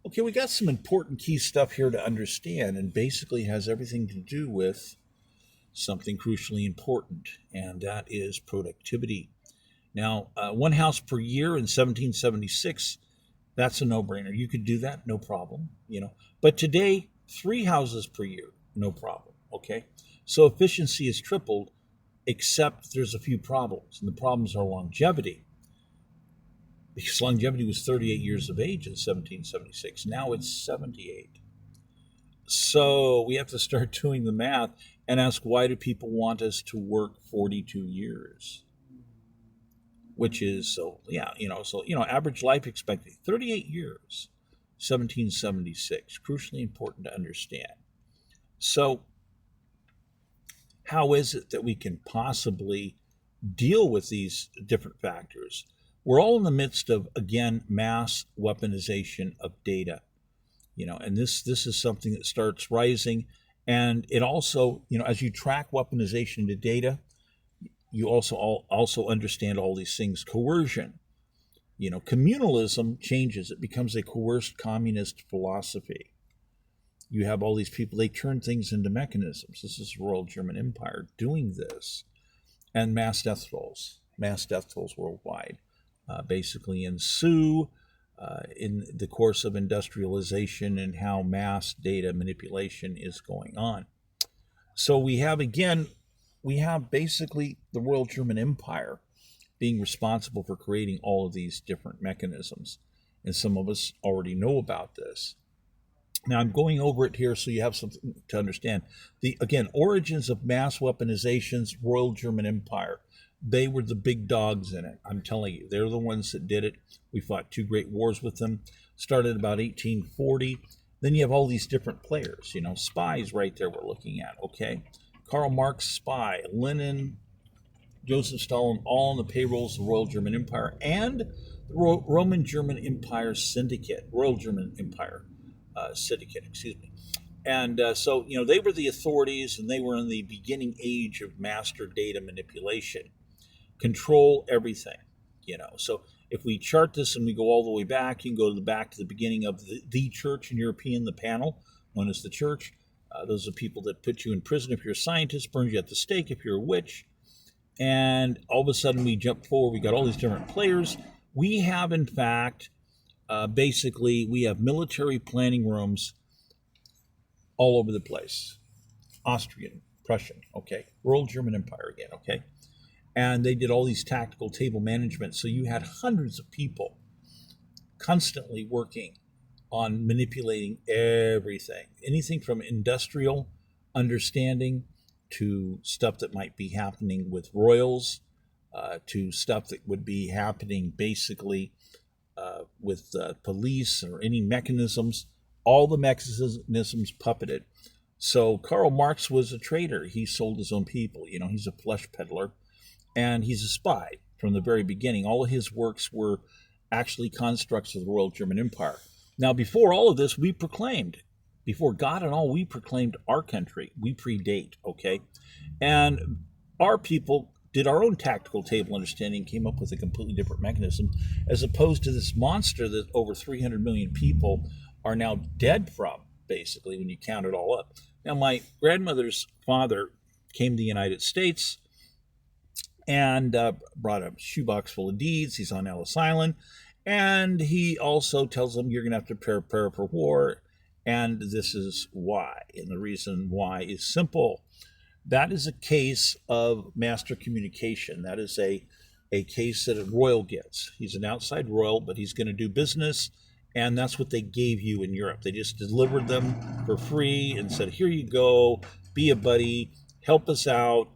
Okay, we got some important key stuff here to understand, and basically has everything to do with something crucially important, and that is productivity. Now, one house per year in 1776, that's a no-brainer. You could do that, no problem, But today, three houses per year, no problem, okay? So efficiency is tripled, except there's a few problems, and the problems are longevity. Because longevity was 38 years of age in 1776. Now it's 78. So we have to start doing the math and ask, why do people want us to work 42 years? Which is, average life expectancy, 38 years, 1776, crucially important to understand. So how is it that we can possibly deal with these different factors? We're all in the midst of, again, mass weaponization of data, and this is something that starts rising. And it also, as you track weaponization to data, you also understand all these things. Coercion, communalism changes. It becomes a coerced communist philosophy. You have all these people, they turn things into mechanisms. This is the Royal German Empire doing this. And mass death tolls worldwide basically ensue in the course of industrialization and how mass data manipulation is going on. So we have basically the Royal German Empire being responsible for creating all of these different mechanisms. And some of us already know about this. Now I'm going over it here so you have something to understand. Origins of mass weaponizations, Royal German Empire. They were the big dogs in it. I'm telling you, they're the ones that did it. We fought two great wars with them. Started about 1840. Then you have all these different players, spies right there we're looking at, okay? Karl Marx, spy. Lenin, Joseph Stalin, all on the payrolls of the Royal German Empire and the Roman German Empire Syndicate, Royal German Empire Syndicate, excuse me. And so they were the authorities, and they were in the beginning age of master data manipulation. Control everything, So if we chart this and we go all the way back, you can go back to the beginning of the church in European, the panel, known as the church. Those are people that put you in prison if you're a scientist, burns you at the stake if you're a witch. And all of a sudden we jump forward. We got all these different players. We have, in fact, we have military planning rooms all over the place. Austrian, Prussian, okay. Royal German Empire again, okay. And they did all these tactical table management. So you had hundreds of people constantly working on manipulating everything. Anything from industrial understanding to stuff that might be happening with royals, to stuff that would be happening basically with police or any mechanisms. All the mechanisms puppeted. So Karl Marx was a traitor. He sold his own people. He's a flesh peddler. And he's a spy from the very beginning. All of his works were actually constructs of the Royal German Empire. Now, before all of this, before God and all, we proclaimed our country. We predate, okay? And our people did our own tactical table understanding, came up with a completely different mechanism, as opposed to this monster that over 300 million people are now dead from, basically, when you count it all up. Now, my grandmother's father came to the United States and brought a shoebox full of deeds. He's on Ellis Island. And he also tells them, you're going to have to prepare for war. And this is why. And the reason why is simple. That is a case of master communication. That is a case that a royal gets. He's an outside royal, but he's going to do business. And that's what they gave you in Europe. They just delivered them for free and said, here you go, be a buddy, help us out,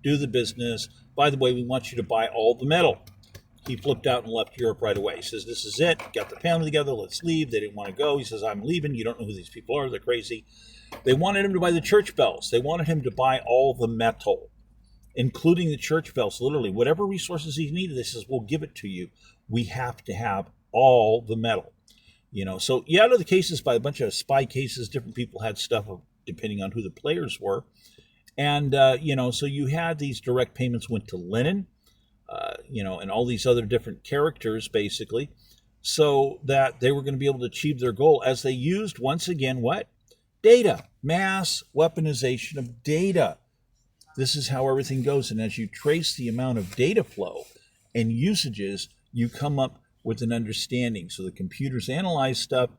do the business. By the way, we want you to buy all the metal. He flipped out and left Europe right away. He says, this is it. Got the family together. Let's leave. They didn't want to go. He says, I'm leaving. You don't know who these people are. They're crazy. They wanted him to buy the church bells. They wanted him to buy all the metal, including the church bells. Literally, whatever resources he needed, they says, we'll give it to you. We have to have all the metal. So you had other cases by a bunch of spy cases. Different people had stuff depending on who the players were. And, so you had these direct payments went to Lenin, and all these other different characters, basically. so that they were going to be able to achieve their goal as they used, once again, what? Data, mass weaponization of data. This is how everything goes. And as you trace the amount of data flow and usages, you come up with an understanding. So the computers analyze stuff,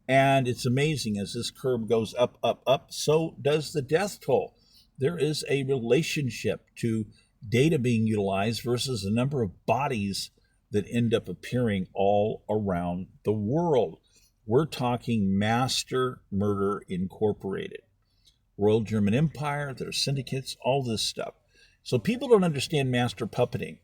and it's amazing as this curve goes up, up, up, so does the death toll. There is a relationship to data being utilized versus the number of bodies that end up appearing all around the world. We're talking master murder incorporated. Royal German Empire, their syndicates, all this stuff. So people don't understand master puppeting.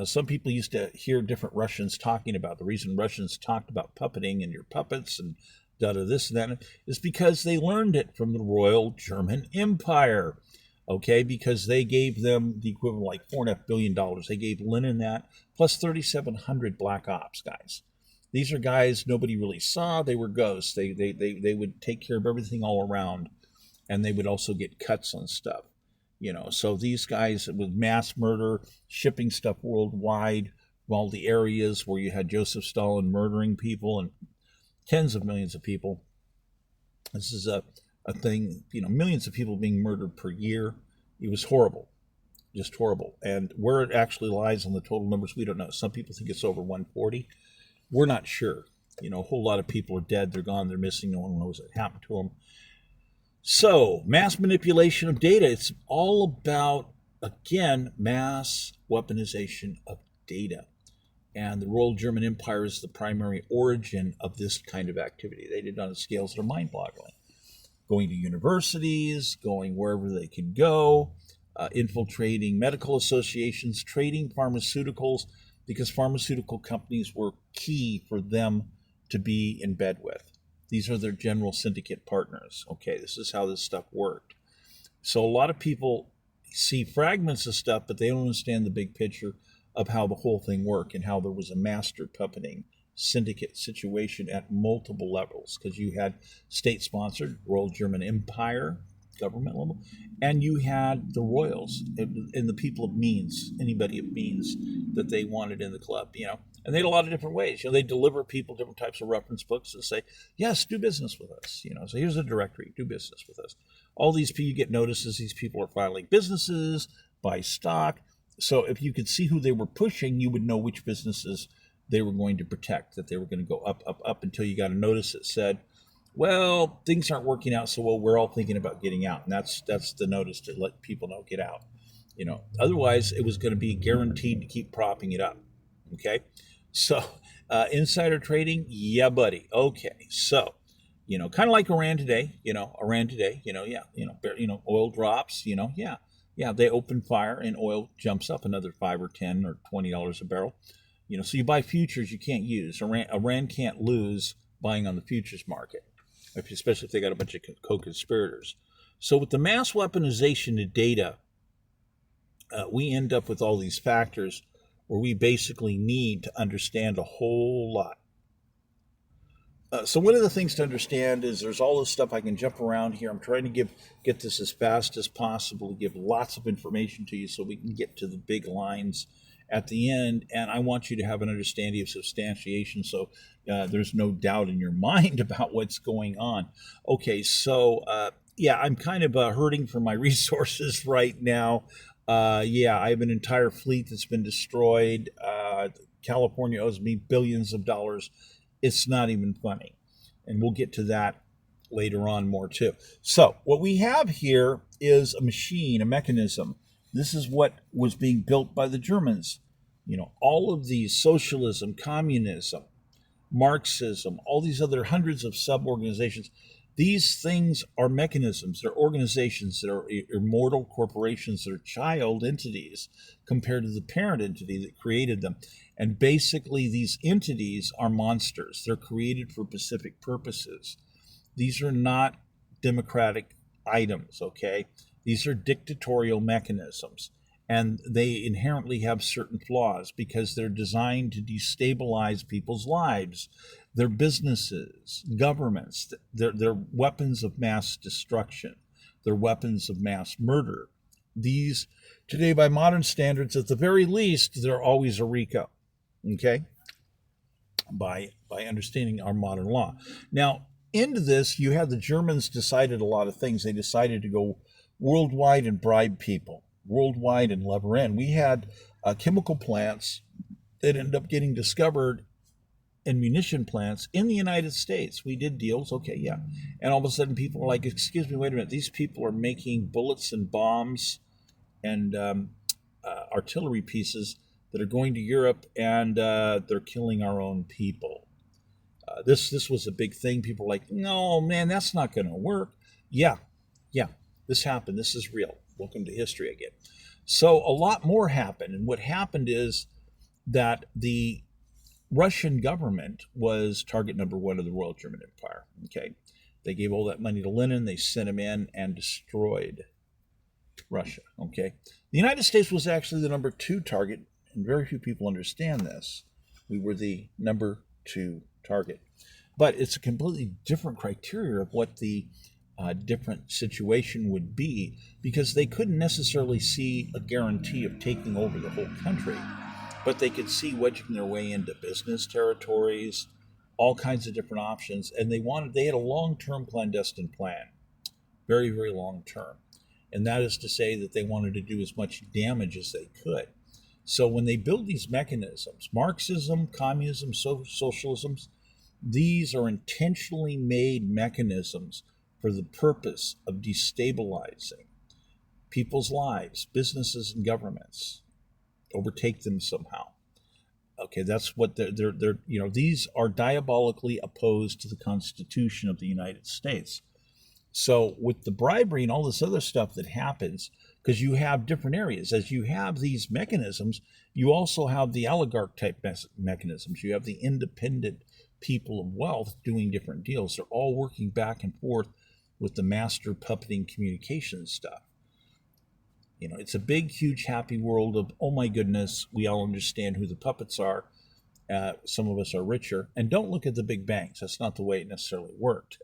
Some people used to hear different Russians talking about the reason Russians talked about puppeting and your puppets and this and that is because they learned it from the Royal German Empire. Okay, because they gave them the equivalent like $4.5 billion. They gave Lenin that, plus 3,700 black ops guys. These are guys nobody really saw. They were ghosts. They would take care of everything all around, and they would also get cuts on stuff. So these guys with mass murder, shipping stuff worldwide, all the areas where you had Joseph Stalin murdering people and tens of millions of people. This is a thing, millions of people being murdered per year. It was horrible, just horrible. And where it actually lies on the total numbers, we don't know. Some people think it's over 140. We're not sure. A whole lot of people are dead. They're gone. They're missing. No one knows what happened to them. So, mass manipulation of data. It's all about, again, mass weaponization of data. And the Royal German Empire is the primary origin of this kind of activity. They did it on scales that are mind-boggling. Going to universities, going wherever they could go, infiltrating medical associations, trading pharmaceuticals, because pharmaceutical companies were key for them to be in bed with. These are their general syndicate partners. Okay, this is how this stuff worked. So a lot of people see fragments of stuff, but they don't understand the big picture of how the whole thing worked and how there was a master puppeting syndicate situation at multiple levels, because you had state-sponsored Royal German Empire, government level, and you had the royals and the people of means, anybody of means that they wanted in the club, and they had a lot of different ways. They deliver people different types of reference books and say, yes, do business with us. So here's a directory, do business with us. All these people, you get notices, these people are filing businesses, buy stock. So if you could see who they were pushing, you would know which businesses they were going to protect, that they were going to go up, up, up until you got a notice that said, well, things aren't working out so well. We're all thinking about getting out. And that's the notice to let people know, get out. Otherwise it was going to be guaranteed to keep propping it up. Okay. So insider trading. Yeah, buddy. Okay. So, kind of like Iran today, oil drops, yeah, they open fire and oil jumps up another $5 or $10 or $20 a barrel. So you buy futures you can't use. Iran can't lose buying on the futures market, especially if they got a bunch of co-conspirators. So with the mass weaponization of data, we end up with all these factors where we basically need to understand a whole lot. So one of the things to understand is there's all this stuff. I can jump around here. I'm trying to get this as fast as possible, give lots of information to you so we can get to the big lines at the end. And I want you to have an understanding of substantiation so there's no doubt in your mind about what's going on. Okay, so I'm kind of hurting for my resources right now. I have an entire fleet that's been destroyed. California owes me billions of dollars. It's not even funny. And we'll get to that later on more too. So what we have here is a machine, a mechanism. This is what was being built by the Germans. All of these socialism, communism, Marxism, all these other hundreds of sub-organizations, these things are mechanisms. They're organizations that are immortal corporations that are child entities compared to the parent entity that created them. And basically, these entities are monsters. They're created for specific purposes. These are not democratic items, okay? These are dictatorial mechanisms. And they inherently have certain flaws because they're designed to destabilize people's lives, their businesses, governments. They're weapons of mass destruction. They're weapons of mass murder. These, today, by modern standards, at the very least, they're always a RICO. Okay? by understanding our modern law. Now, into this, you had the Germans decided a lot of things. They decided to go worldwide and bribe people, worldwide and lever in. We had chemical plants that ended up getting discovered and munition plants in the United States. We did deals, okay, yeah. And all of a sudden people were like, excuse me, wait a minute, these people are making bullets and bombs and artillery pieces that are going to Europe, and they're killing our own people. This was a big thing. People were like, no, man, that's not going to work. Yeah, this happened. This is real. Welcome to history again. So a lot more happened, and what happened is that the Russian government was target number one of the Royal German Empire. Okay, they gave all that money to Lenin. They sent him in and destroyed Russia. Okay, the United States was actually the number two target, and very few people understand this. We were the number two target, but it's a completely different criteria of what the different situation would be, because they couldn't necessarily see a guarantee of taking over the whole country, but they could see wedging their way into business territories, all kinds of different options, and they had a long-term clandestine plan, very, very long-term, and that is to say that they wanted to do as much damage as they could. So when they build these mechanisms, Marxism, communism, socialism, these are intentionally made mechanisms for the purpose of destabilizing people's lives, businesses, and governments, overtake them somehow. Okay, that's what they're these are diabolically opposed to the Constitution of the United States. So with the bribery and all this other stuff that happens, because you have different areas, as you have these mechanisms, you also have the oligarch type mechanisms. You have the independent people of wealth doing different deals. They're all working back and forth with the master puppeting communication stuff. It's a big, huge, happy world of, oh my goodness, we all understand who the puppets are. Some of us are richer. And don't look at the big banks. That's not the way it necessarily worked.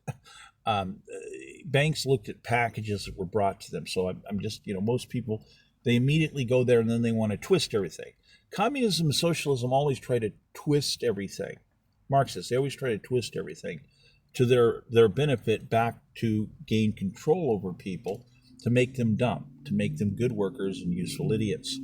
Banks looked at packages that were brought to them. So I'm just, most people, they immediately go there and then they want to twist everything. Communism and socialism always try to twist everything. Marxists, they always try to twist everything to their benefit, back to gain control over people, to make them dumb, to make them good workers and useful idiots.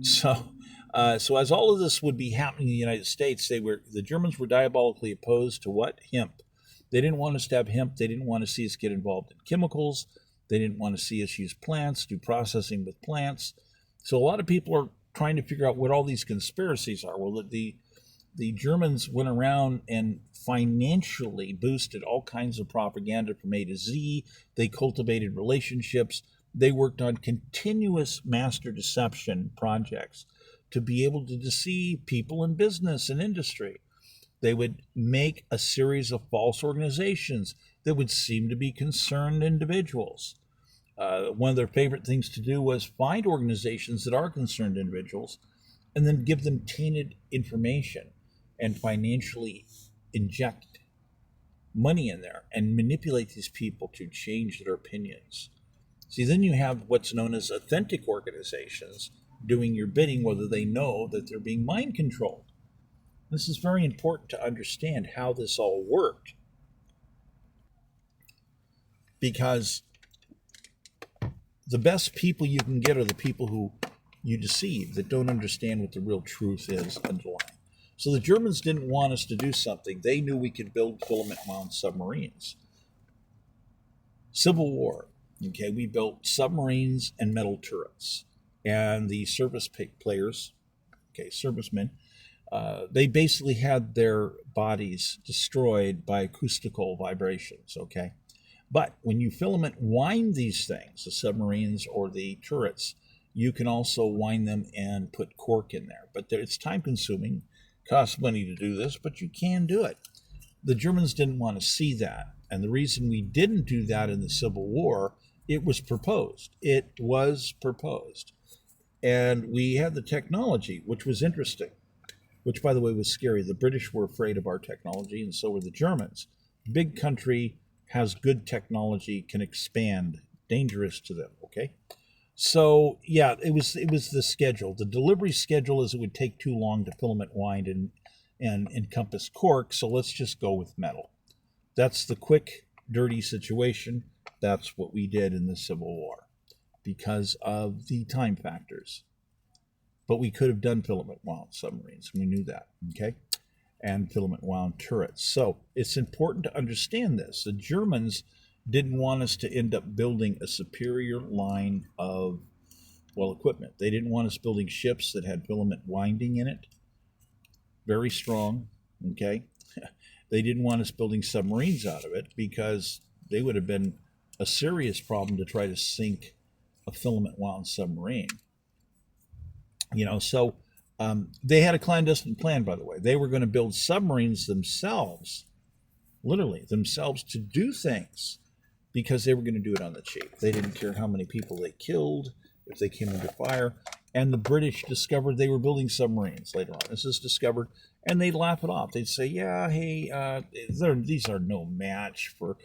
So as all of this would be happening in the United States, the Germans were diabolically opposed to what? Hemp. They didn't want us to have hemp. They didn't want to see us get involved in chemicals. They didn't want to see us use plants, do processing with plants. So a lot of people are trying to figure out what all these conspiracies are. Well, the Germans went around and financially boosted all kinds of propaganda from A to Z. They cultivated relationships. They worked on continuous master deception projects to be able to deceive people in business and industry. They would make a series of false organizations that would seem to be concerned individuals. One of their favorite things to do was find organizations that are concerned individuals and then give them tainted information and financially inject money in there and manipulate these people to change their opinions. See, then you have what's known as authentic organizations doing your bidding, whether they know that they're being mind controlled. This is very important to understand how this all worked, because the best people you can get are the people who you deceive, that don't understand what the real truth is underlying. So the Germans didn't want us to do something. They knew we could build filament-wound submarines. Civil War, okay, we built submarines and metal turrets. And the service players, okay, servicemen, they basically had their bodies destroyed by acoustical vibrations, okay? But when you filament wind these things, the submarines or the turrets, you can also wind them and put cork in there. But it's time consuming, costs money to do this, but you can do it. The Germans didn't want to see that. And the reason we didn't do that in the Civil War, it was proposed. It was proposed. And we had the technology, which was interesting, which, by the way, was scary. The British were afraid of our technology, and so were the Germans. Big country, has good technology, can expand, dangerous to them, okay? So, yeah, it was the schedule. The delivery schedule is it would take too long to filament wind and encompass cork, so let's just go with metal. That's the quick, dirty situation. That's what we did in the Civil War because of the time factors. But we could have done filament wound submarines. We knew that, okay? And filament wound turrets. So it's important to understand this. The Germans didn't want us to end up building a superior line of, well, equipment. They didn't want us building ships that had filament winding in it. Very strong, okay? They didn't want us building submarines out of it because they would have been a serious problem to try to sink a filament wound submarine. So they had a clandestine plan, by the way. They were going to build submarines themselves, literally themselves, to do things because they were going to do it on the cheap. They didn't care how many people they killed if they came under fire. And the British discovered they were building submarines later on. This is discovered, and they'd laugh it off. They'd say, yeah, hey, these are no match for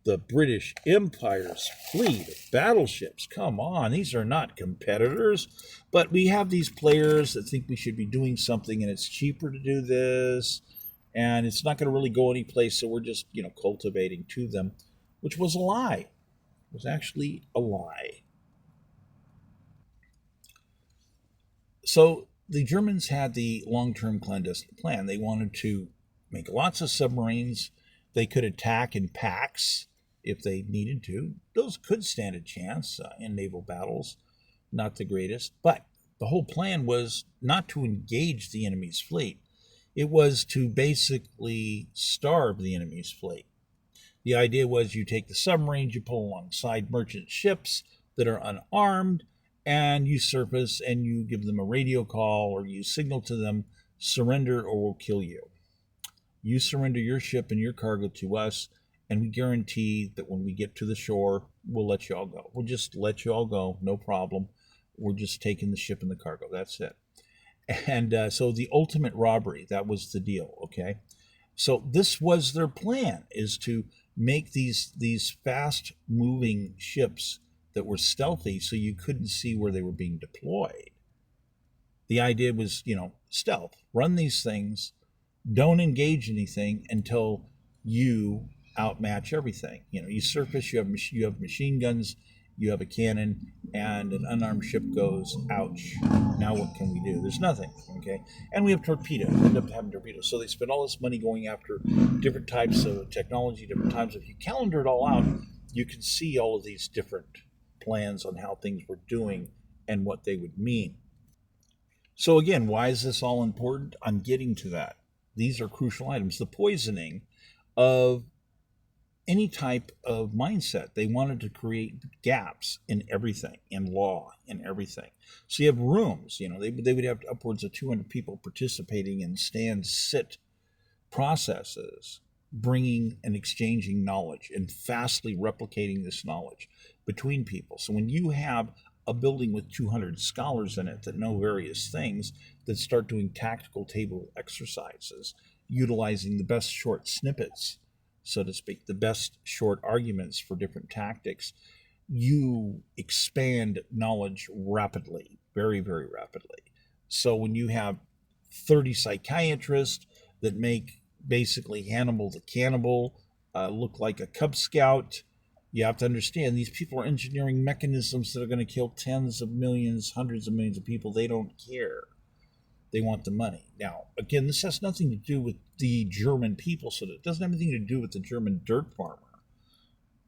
the British Empire's fleet of battleships. Come on, these are not competitors. But we have these players that think we should be doing something, and it's cheaper to do this, and it's not going to really go anyplace, so we're just, cultivating to them, which was a lie. It was actually a lie. So the Germans had the long-term clandestine plan. They wanted to make lots of submarines. They could attack in packs if they needed to. Those could stand a chance in naval battles. Not the greatest. But the whole plan was not to engage the enemy's fleet. It was to basically starve the enemy's fleet. The idea was you take the submarines, you pull alongside merchant ships that are unarmed, and you surface and you give them a radio call or you signal to them, surrender or we'll kill you. You surrender your ship and your cargo to us, and we guarantee that when we get to the shore, we'll let you all go. We'll just let you all go, no problem. We're just taking the ship and the cargo. That's it. And so the ultimate robbery, that was the deal, okay? So this was their plan, is to make these fast-moving ships that were stealthy so you couldn't see where they were being deployed. The idea was, stealth. Run these things. Don't engage anything until you outmatch everything. You surface, you have machine guns, you have a cannon, and an unarmed ship goes, ouch. Now what can we do? There's nothing, okay? And we have torpedoes. We end up having torpedoes. So they spend all this money going after different types of technology, different times. If you calendar it all out, you can see all of these different plans on how things were doing and what they would mean. So again, why is this all important? I'm getting to that. These are crucial items. The poisoning of any type of mindset. They wanted to create gaps in everything, in law, in everything. So you have rooms, they would have upwards of 200 people participating in stand, sit processes, bringing and exchanging knowledge and fastly replicating this knowledge between people. So when you have a building with 200 scholars in it that know various things, that start doing tactical table exercises, utilizing the best short snippets, so to speak, the best short arguments for different tactics, you expand knowledge rapidly, very, very rapidly. So when you have 30 psychiatrists that make basically Hannibal the Cannibal look like a Cub Scout, you have to understand these people are engineering mechanisms that are going to kill tens of millions, hundreds of millions of people. They don't care. They want the money. Now, again, this has nothing to do with the German people, so it doesn't have anything to do with the German dirt farmer.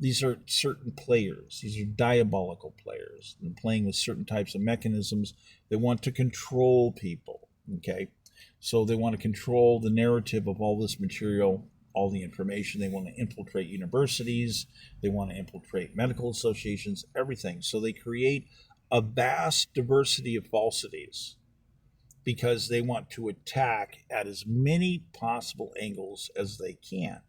These are certain players. These are diabolical players, and playing with certain types of mechanisms. They want to control people, okay? So they want to control the narrative of all this material, all the information. They want to infiltrate universities. They want to infiltrate medical associations, everything. So they create a vast diversity of falsities because they want to attack at as many possible angles as they can.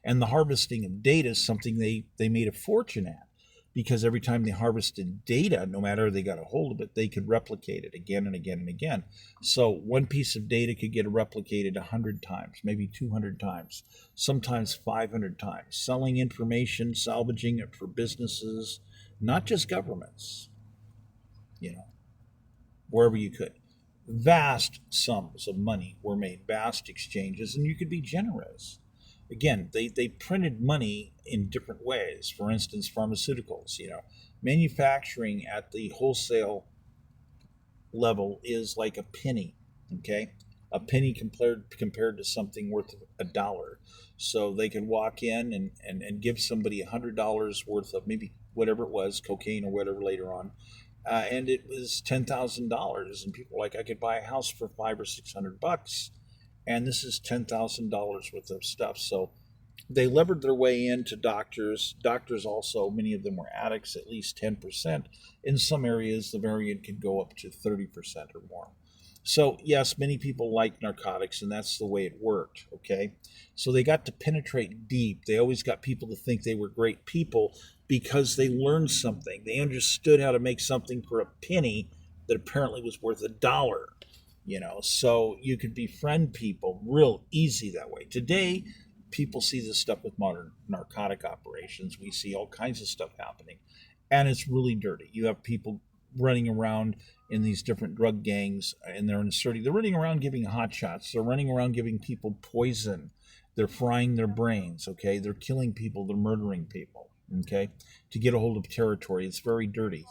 And the harvesting of data is something they made a fortune at, because every time they harvested data, no matter they got a hold of it, they could replicate it again and again and again. So one piece of data could get replicated 100 times, maybe 200 times, sometimes 500 times, selling information, salvaging it for businesses, not just governments, wherever you could. vast sums of money were made, vast exchanges, and you could be generous. Again, they printed money in different ways. For instance, pharmaceuticals, manufacturing at the wholesale level is like a penny, okay? A penny compared to something worth $1. So they could walk in and give somebody $100 worth of maybe whatever it was, cocaine or whatever later on, and it was $10,000. And people were like, I could buy a house for 500 or 600 bucks, and this is $10,000 worth of stuff. So they levered their way into doctors. Doctors also, many of them were addicts, at least 10%. In some areas, the variant can go up to 30% or more. So, yes, many people like narcotics, and that's the way it worked, okay? So they got to penetrate deep. They always got people to think they were great people because they learned something. They understood how to make something for a penny that apparently was worth $1. So you could befriend people real easy that way. Today, people see this stuff with modern narcotic operations. We see all kinds of stuff happening, and it's really dirty. You have people running around in these different drug gangs, and they're running around giving hot shots. They're running around giving people poison. They're frying their brains, okay? They're killing people. They're murdering people, okay? To get a hold of territory. It's very dirty.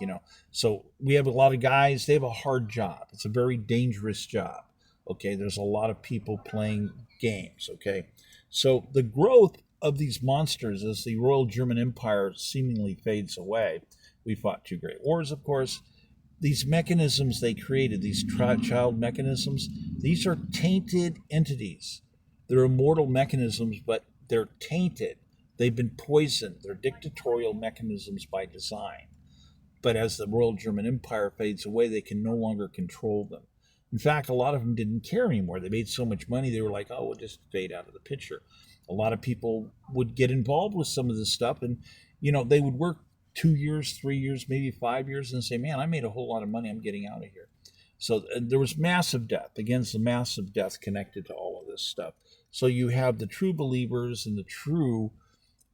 So we have a lot of guys, they have a hard job. It's a very dangerous job, okay? There's a lot of people playing games, okay? So the growth of these monsters as the Royal German Empire seemingly fades away. We fought 2 great wars, of course. These mechanisms they created, these child mechanisms, these are tainted entities. They're immortal mechanisms, but they're tainted. They've been poisoned. They're dictatorial mechanisms by design. But as the Royal German Empire fades away, they can no longer control them. In fact, a lot of them didn't care anymore. They made so much money, they were like, oh, we'll just fade out of the picture. A lot of people would get involved with some of this stuff, and, they would work 2 years, 3 years, maybe 5 years, and say, man, I made a whole lot of money. I'm getting out of here. So there was massive death. Again, it's the massive death connected to all of this stuff. So you have the true believers and the true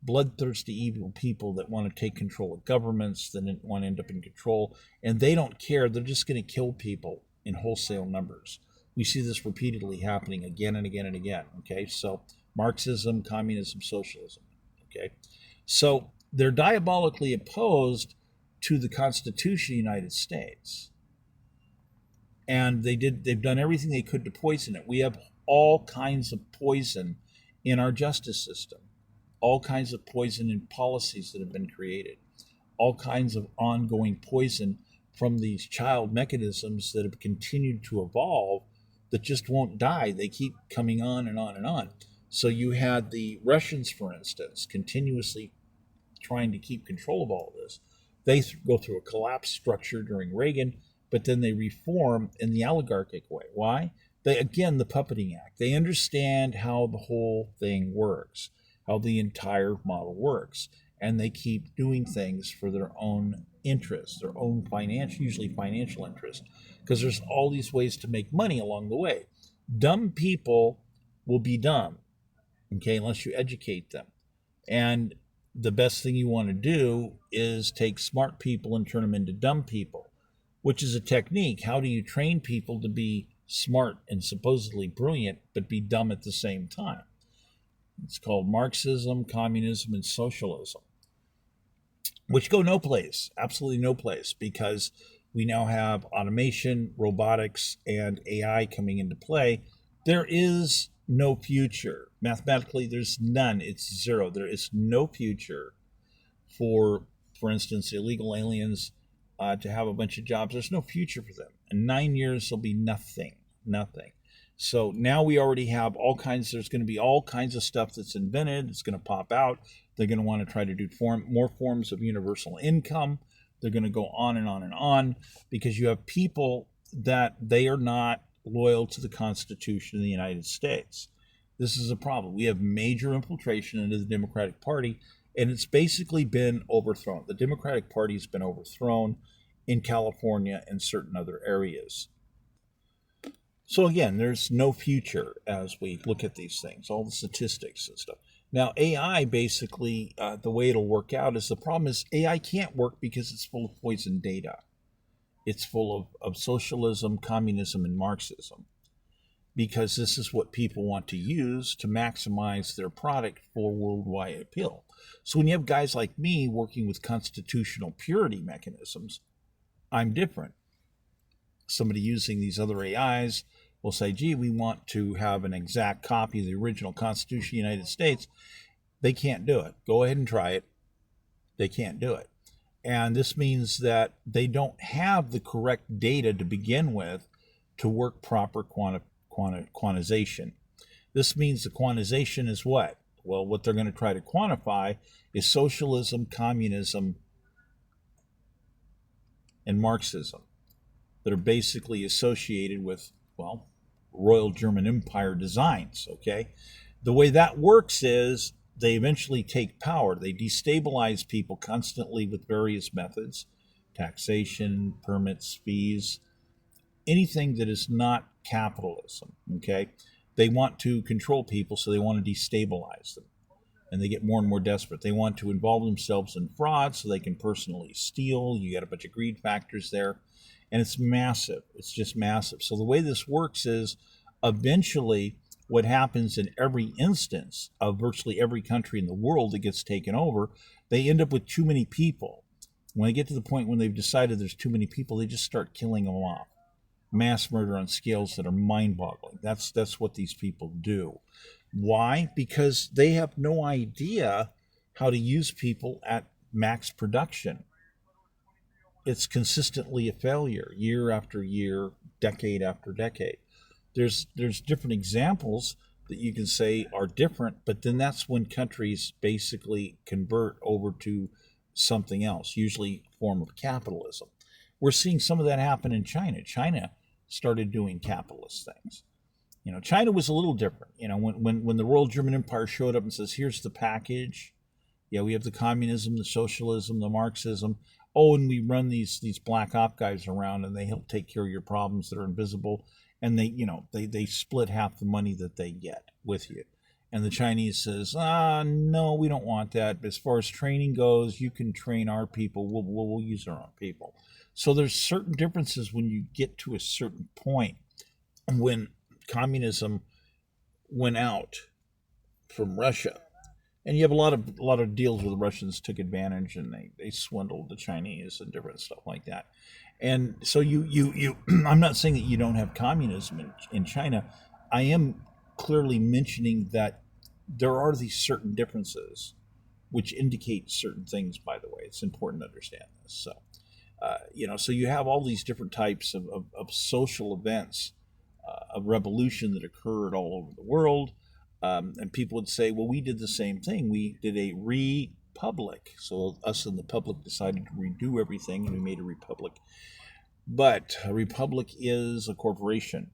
bloodthirsty evil people that want to take control of governments, that want to end up in control, and they don't care. They're just going to kill people in wholesale numbers. We see this repeatedly happening again and again and again, okay? So Marxism, communism, socialism, okay? So they're diabolically opposed to the Constitution of the United States. And they've done everything they could to poison it. We have all kinds of poison in our justice system, all kinds of poison in policies that have been created, all kinds of ongoing poison from these child mechanisms that have continued to evolve that just won't die. They keep coming on and on and on. So you had the Russians, for instance, continuously trying to keep control of all of this. They go through a collapse structure during Reagan, but then they reform in the oligarchic way. Why? The puppeting act. They understand how the whole thing works, how the entire model works, and they keep doing things for their own interests, their own usually financial interest, because there's all these ways to make money along the way. Dumb people will be dumb, okay, unless you educate them. And the best thing you want to do is take smart people and turn them into dumb people, which is a technique. How do you train people to be smart and supposedly brilliant, but be dumb at the same time? It's called Marxism, communism, and socialism, which go no place, absolutely no place, because we now have automation, robotics, and AI coming into play. There is no future. Mathematically, there's none. It's zero. There is no future for instance, illegal aliens to have a bunch of jobs. There's no future for them. In 9 years, there'll be nothing. So now we already have there's going to be all kinds of stuff that's invented. It's going to pop out. They're going to want to try to do more forms of universal income. They're going to go on and on and on, because you have people that they are not loyal to the Constitution of the United States. This is a problem. We have major infiltration into the Democratic Party, and it's basically been overthrown. The Democratic Party has been overthrown in California and certain other areas. So again, there's no future as we look at these things, all the statistics and stuff. Now, AI basically, the way it'll work out is, the problem is AI can't work because it's full of poison data. it's full of socialism, communism, and Marxism, because this is what people want to use to maximize their product for worldwide appeal. So when you have guys like me working with constitutional purity mechanisms, I'm different. Somebody using these other AIs will say, gee, we want to have an exact copy of the original Constitution of the United States. They can't do it. Go ahead and try it. They can't do it. And this means that they don't have the correct data to begin with to work proper quantization. This means the quantization is what? Well, what they're going to try to quantify is socialism, communism, and Marxism that are basically associated with, well, Royal German Empire designs, okay? The way that works is they eventually take power. They destabilize people constantly with various methods, taxation, permits, fees, anything that is not capitalism, okay? They want to control people, so they want to destabilize them. And they get more and more desperate. They want to involve themselves in fraud so they can personally steal. You got a bunch of greed factors there. And it's massive. It's just massive. So the way this works is eventually what happens in every instance of virtually every country in the world that gets taken over, they end up with too many people. When they get to the point when they've decided there's too many people, they just start killing them off. Mass murder on scales that are mind-boggling. That's what these people do. Why? Because they have no idea how to use people at max production. It's consistently a failure, year after year, decade after decade. There's different examples that you can say are different, but then that's when countries basically convert over to something else, usually a form of capitalism. We're seeing some of that happen in China. China started doing capitalist things. China was a little different. When the Royal German Empire showed up and says, here's the package. Yeah, we have the communism, the socialism, the Marxism. Oh, and we run these black op guys around and they help take care of your problems that are invisible. And they split half the money that they get with you. And the Chinese says, no, we don't want that. As far as training goes, you can train our people. We'll use our own people. So there's certain differences when you get to a certain point. When communism went out from Russia, and you have a lot of deals where the Russians took advantage and they swindled the Chinese and different stuff like that. And so you I'm not saying that you don't have communism in China. I am clearly mentioning that there are these certain differences which indicate certain things, by the way. It's important to understand this. So so you have all these different types of social events of revolution that occurred all over the world. And people would say, well, we did the same thing. We did a republic. So us and the public decided to redo everything, and we made a republic. But a republic is a corporation.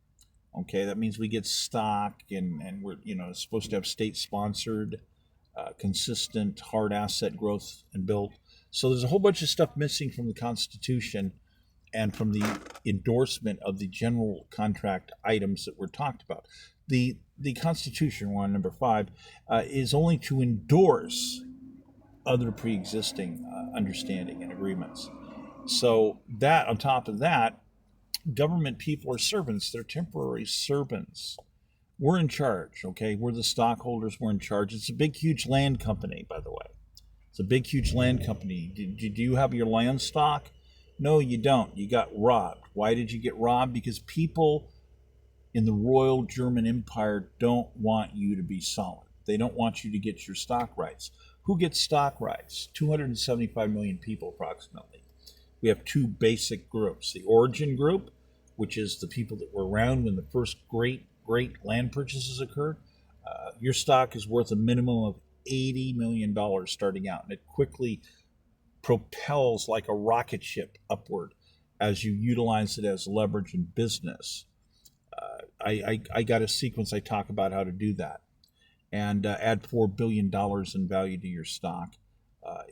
Okay, that means we get stock, and we're supposed to have state-sponsored, consistent, hard asset growth and built. So there's a whole bunch of stuff missing from the Constitution and from the endorsement of the general contract items that were talked about. The Constitution, we're on number 5, is only to endorse other pre-existing understanding and agreements. So that, on top of that, government people are servants. They're temporary servants. We're in charge, okay? We're the stockholders. We're in charge. It's a big, huge land company, by the way. It's a big, huge land company. Do you have your land stock? No, you don't. You got robbed. Why did you get robbed? Because people in the Royal German Empire don't want you to be solid. They don't want you to get your stock rights. Who gets stock rights? 275 million people approximately. We have 2 basic groups. The origin group, which is the people that were around when the first great land purchases occurred. Your stock is worth a minimum of $80 million starting out, and it quickly propels like a rocket ship upward as you utilize it as leverage in business. I got a sequence I talk about how to do that, and add $4 billion in value to your stock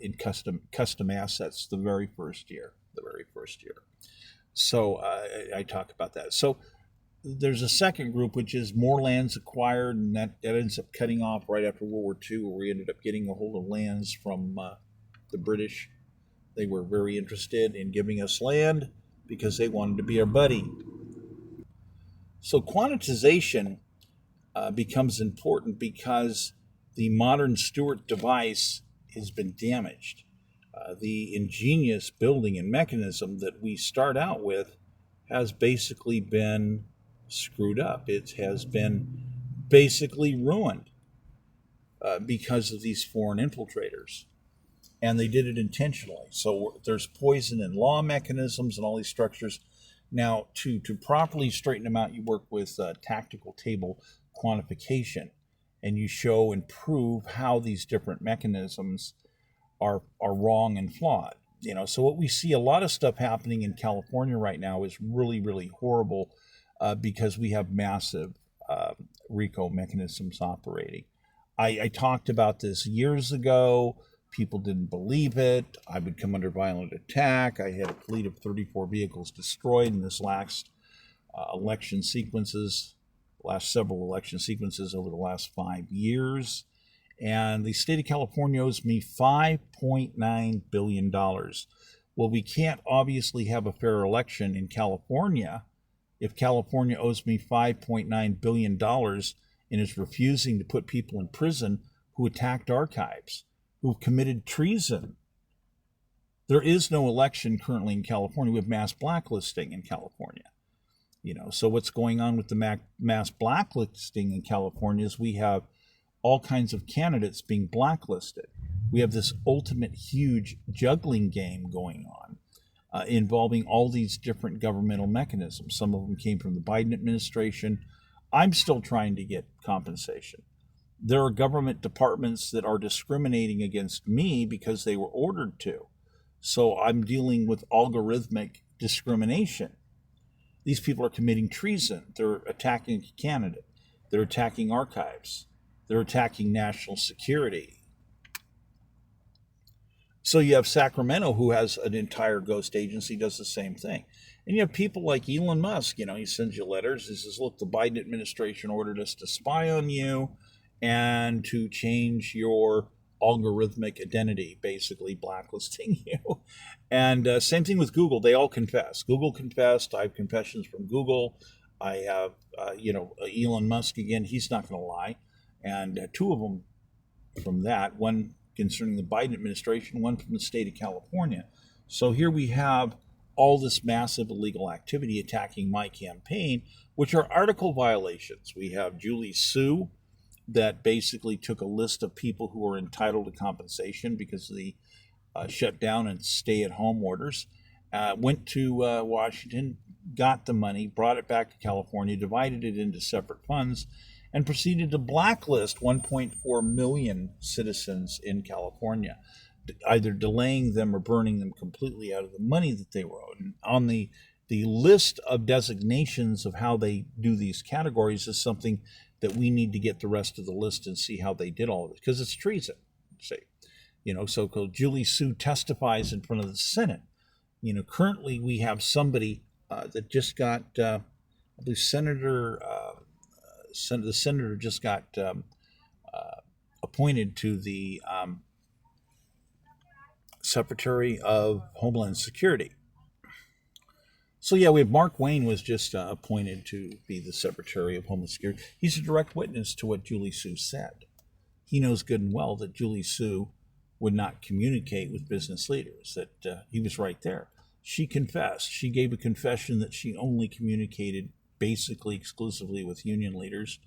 in custom assets the very first year. So I talk about that. So there's a second group, which is more lands acquired, and that ends up cutting off right after World War II, where we ended up getting a hold of lands from the British. They were very interested in giving us land. because they wanted to be our buddy. So quantization becomes important because the modern Stewart device has been damaged. The ingenious building and mechanism that we start out with has basically been screwed up. It has been basically ruined because of these foreign infiltrators. And they did it intentionally. So there's poison in law mechanisms and all these structures. Now, to properly straighten them out, you work with tactical table quantification, and you show and prove how these different mechanisms are wrong and flawed. So what we see a lot of stuff happening in California right now is really, really horrible because we have massive RICO mechanisms operating. I talked about this years ago. People didn't believe it. I would come under violent attack. I had a fleet of 34 vehicles destroyed in this last several election sequences over the last 5 years. And the state of California owes me $5.9 billion. Well, we can't obviously have a fair election in California if California owes me $5.9 billion and is refusing to put people in prison who attacked archives, who committed treason. There is no election currently in California. We have mass blacklisting in California. So what's going on with the mass blacklisting in California is we have all kinds of candidates being blacklisted. We have this ultimate huge juggling game going on involving all these different governmental mechanisms. Some of them came from the Biden administration. I'm still trying to get compensation. There are government departments that are discriminating against me because they were ordered to. So I'm dealing with algorithmic discrimination. These people are committing treason. They're attacking a candidate. They're attacking archives. They're attacking national security. So you have Sacramento, who has an entire ghost agency, does the same thing. And you have people like Elon Musk. He sends you letters. He says, look, the Biden administration ordered us to spy on you and to change your algorithmic identity, basically blacklisting you. And same thing with Google. They all confess. Google confessed. I have confessions from Google. I have, Elon Musk again. He's not going to lie. And two of them from that, one concerning the Biden administration, one from the state of California. So here we have all this massive illegal activity attacking my campaign, which are article violations. We have Julie Su, that basically took a list of people who are entitled to compensation because of the shutdown and stay-at-home orders, went to Washington, got the money, brought it back to California, divided it into separate funds, and proceeded to blacklist 1.4 million citizens in California, either delaying them or burning them completely out of the money that they were owed. And on the list of designations of how they do these categories is something that we need to get the rest of the list and see how they did all of it, because it's treason. So Julie Su testifies in front of the Senate. Currently we have somebody that just got, I believe the senator just got appointed to the Secretary of Homeland Security. So yeah, we have Mark Wayne was just appointed to be the Secretary of Homeland Security. He's a direct witness to what Julie Su said. He knows good and well that Julie Su would not communicate with business leaders, that he was right there. She confessed. She gave a confession that she only communicated basically exclusively with union leaders.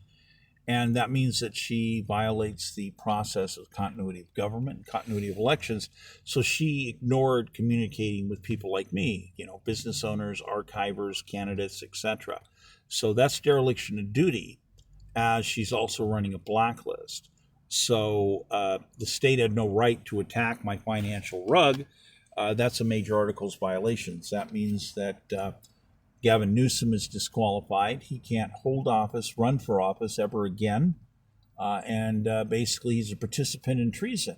And that means that she violates the process of continuity of government, continuity of elections. So she ignored communicating with people like me, business owners, archivers, candidates, etc. So that's dereliction of duty, as she's also running a blacklist. So the state had no right to attack my financial rug. That's a major articles violations. That means that Gavin Newsom is disqualified. He can't hold office, run for office ever again. And basically he's a participant in treason,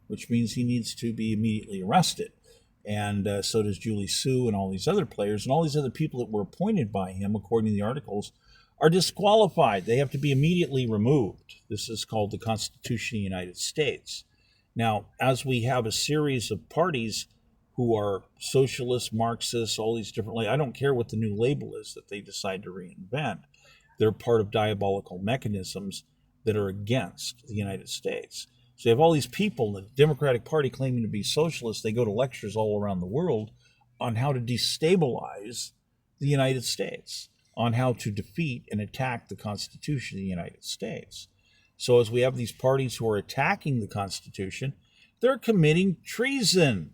which means he needs to be immediately arrested. And so does Julie Su and all these other players, and all these other people that were appointed by him, according to the articles, are disqualified. They have to be immediately removed. This is called the Constitution of the United States. Now, as we have a series of parties who are socialists, Marxists, all these different, I don't care what the new label is that they decide to reinvent. They're part of diabolical mechanisms that are against the United States. So you have all these people in the Democratic Party claiming to be socialists. They go to lectures all around the world on how to destabilize the United States, on how to defeat and attack the Constitution of the United States. So as we have these parties who are attacking the Constitution, they're committing treason.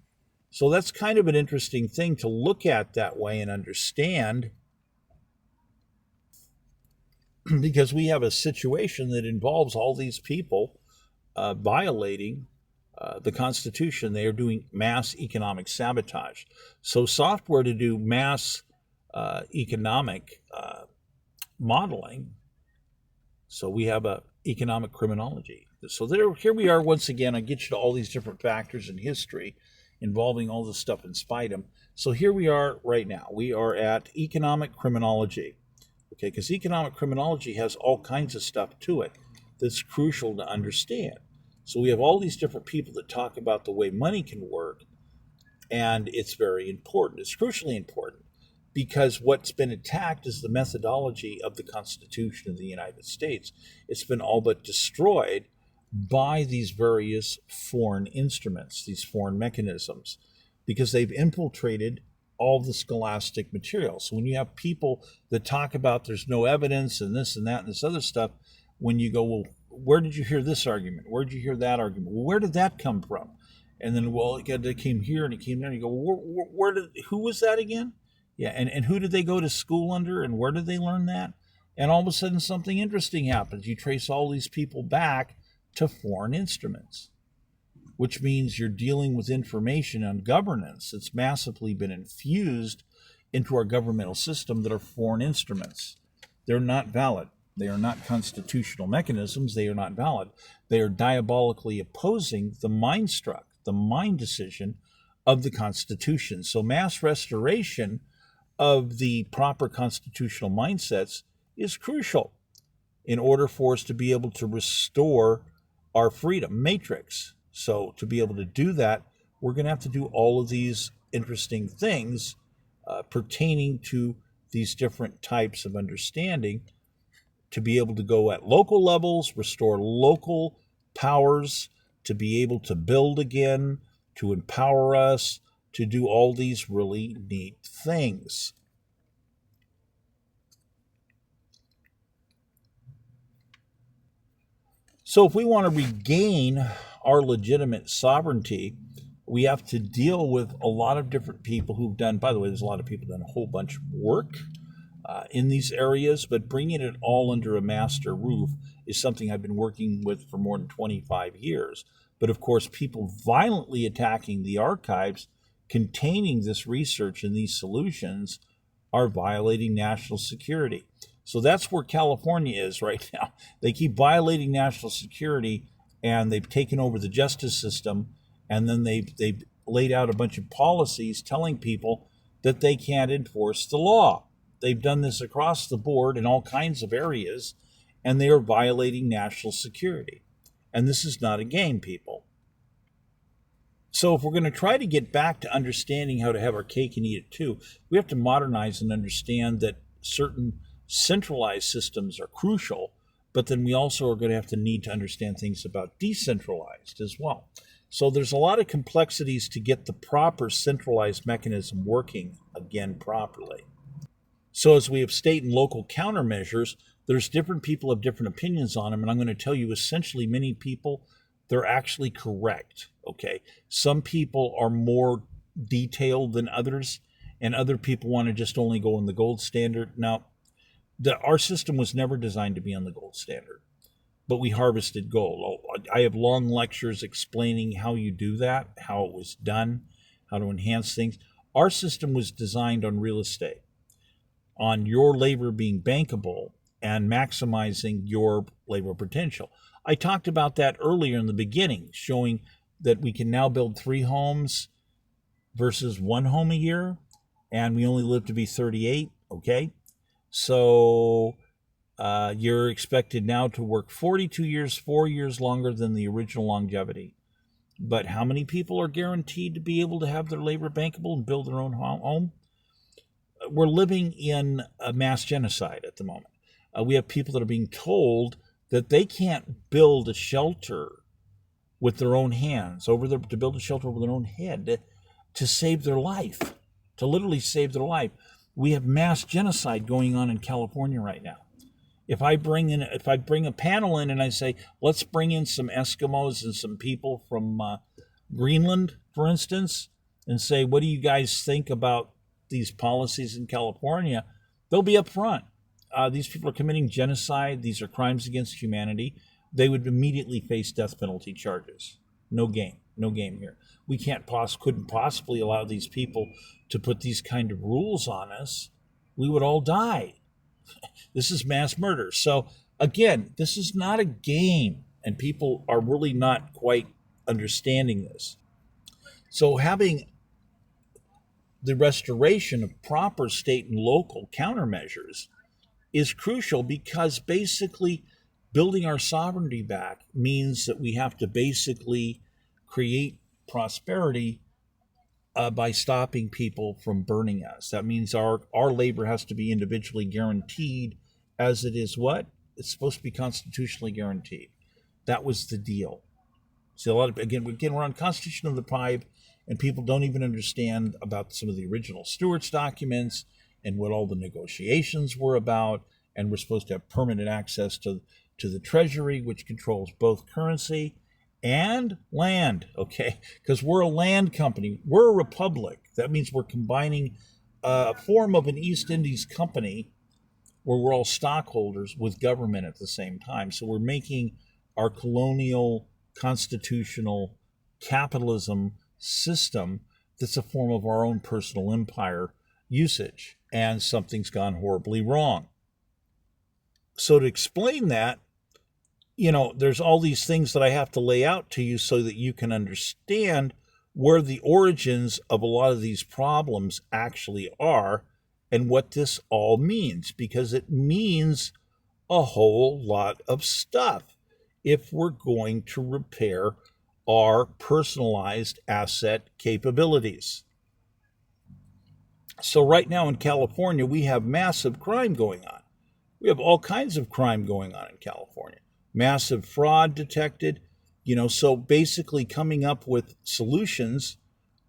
So that's kind of an interesting thing to look at that way and understand, because we have a situation that involves all these people violating the Constitution. They are doing mass economic sabotage. So software to do mass economic modeling. So we have a economic criminology. So here we are once again. I get you to all these different factors in history involving all this stuff in Spidem. So here we are right now. We are at economic criminology. Okay, because economic criminology has all kinds of stuff to it that's crucial to understand. So we have all these different people that talk about the way money can work, and it's very important. It's crucially important, because what's been attacked is the methodology of the Constitution of the United States. It's been all but destroyed by these various foreign instruments, these foreign mechanisms, because they've infiltrated all the scholastic material. So when you have people that talk about there's no evidence and this and that and this other stuff, when you go, well, where did you hear this argument? Where did you hear that argument? Well, where did that come from? And then, well, it came here and it came there. And you go, well, who was that again? Yeah, and who did they go to school under, and where did they learn that? And all of a sudden something interesting happens. You trace all these people back to foreign instruments, which means you're dealing with information on governance that's massively been infused into our governmental system that are foreign instruments. They're not valid. They are not constitutional mechanisms. They are not valid. They are diabolically opposing the mind struck, the mind decision of the Constitution. So mass restoration of the proper constitutional mindsets is crucial in order for us to be able to restore our freedom matrix. So to be able to do that, we're going to have to do all of these interesting things pertaining to these different types of understanding, to be able to go at local levels, restore local powers, to be able to build again, to empower us, to do all these really neat things. So if we want to regain our legitimate sovereignty, we have to deal with a lot of different people who've done, by the way, there's a lot of people who've done a whole bunch of work in these areas, but bringing it all under a master roof is something I've been working with for more than 25 years. But of course, people violently attacking the archives containing this research and these solutions are violating national security. So that's where California is right now. They keep violating national security, and they've taken over the justice system, and then they've laid out a bunch of policies telling people that they can't enforce the law. They've done this across the board in all kinds of areas, and they are violating national security. And this is not a game, people. So if we're going to try to get back to understanding how to have our cake and eat it too, we have to modernize and understand that certain centralized systems are crucial, but then we also are going to have to need to understand things about decentralized as well. So there's a lot of complexities to get the proper centralized mechanism working again properly. So as we have state and local countermeasures, there's different people have different opinions on them, and I'm going to tell you essentially many people, they're actually correct, okay? Some people are more detailed than others, and other people want to just only go on the gold standard. Now, our system was never designed to be on the gold standard, but we harvested gold. I have long lectures explaining how you do that, how it was done, how to enhance things. Our system was designed on real estate, on your labor being bankable and maximizing your labor potential. I talked about that earlier in the beginning, showing that we can now build 3 homes versus 1 home a year, and we only live to be 38, okay? So you're expected now to work 42 years, 4 years longer than the original longevity. But how many people are guaranteed to be able to have their labor bankable and build their own home? We're living in a mass genocide at the moment. We have people that are being told that they can't build a shelter with their own hands, to build a shelter over their own head to save their life, to literally save their life. We have mass genocide going on in California right now. If I bring a panel in and I say, let's bring in some Eskimos and some people from Greenland, for instance, and say, what do you guys think about these policies in California? They'll be up front. These people are committing genocide. These are crimes against humanity. They would immediately face death penalty charges. No game here. We couldn't possibly allow these people to put these kind of rules on us. We would all die. This is mass murder. So again, this is not a game, and people are really not quite understanding this. So having the restoration of proper state and local countermeasures is crucial, because basically building our sovereignty back means that we have to basically create prosperity by stopping people from burning us. That means our labor has to be individually guaranteed, as it is what? It's supposed to be constitutionally guaranteed. That was the deal. So again, we're on Constitution of the Pipe, and people don't even understand about some of the original Stewart's documents and what all the negotiations were about. And we're supposed to have permanent access to the Treasury, which controls both currency and land, okay? Because we're a land company. We're a republic. That means we're combining a form of an East Indies company where we're all stockholders with government at the same time. So we're making our colonial constitutional capitalism system that's a form of our own personal empire usage, and something's gone horribly wrong. So to explain that, there's all these things that I have to lay out to you so that you can understand where the origins of a lot of these problems actually are and what this all means, because it means a whole lot of stuff if we're going to repair our personalized asset capabilities. So right now in California, we have massive crime going on. We have all kinds of crime going on in California. Massive fraud detected, so basically coming up with solutions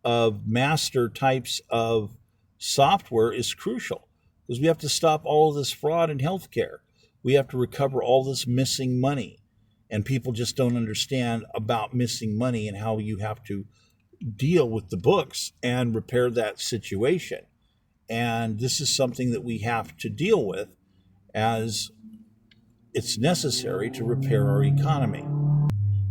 of master types of software is crucial, because we have to stop all of this fraud in healthcare. We have to recover all this missing money, and people just don't understand about missing money and how you have to deal with the books and repair that situation. And this is something that we have to deal with, as it's necessary to repair our economy.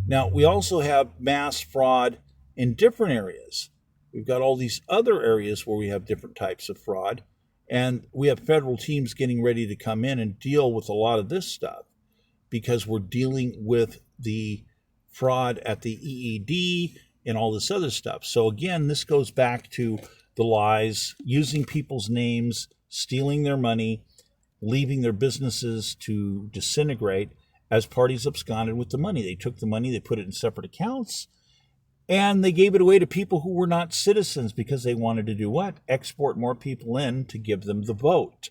Now, we also have mass fraud in different areas. We've got all these other areas where we have different types of fraud, and we have federal teams getting ready to come in and deal with a lot of this stuff, because we're dealing with the fraud at the EED and all this other stuff. So again, this goes back to the lies, using people's names, stealing their money, leaving their businesses to disintegrate as parties absconded with the money. They took the money, they put it in separate accounts, and they gave it away to people who were not citizens, because they wanted to do what? Export more people in to give them the vote.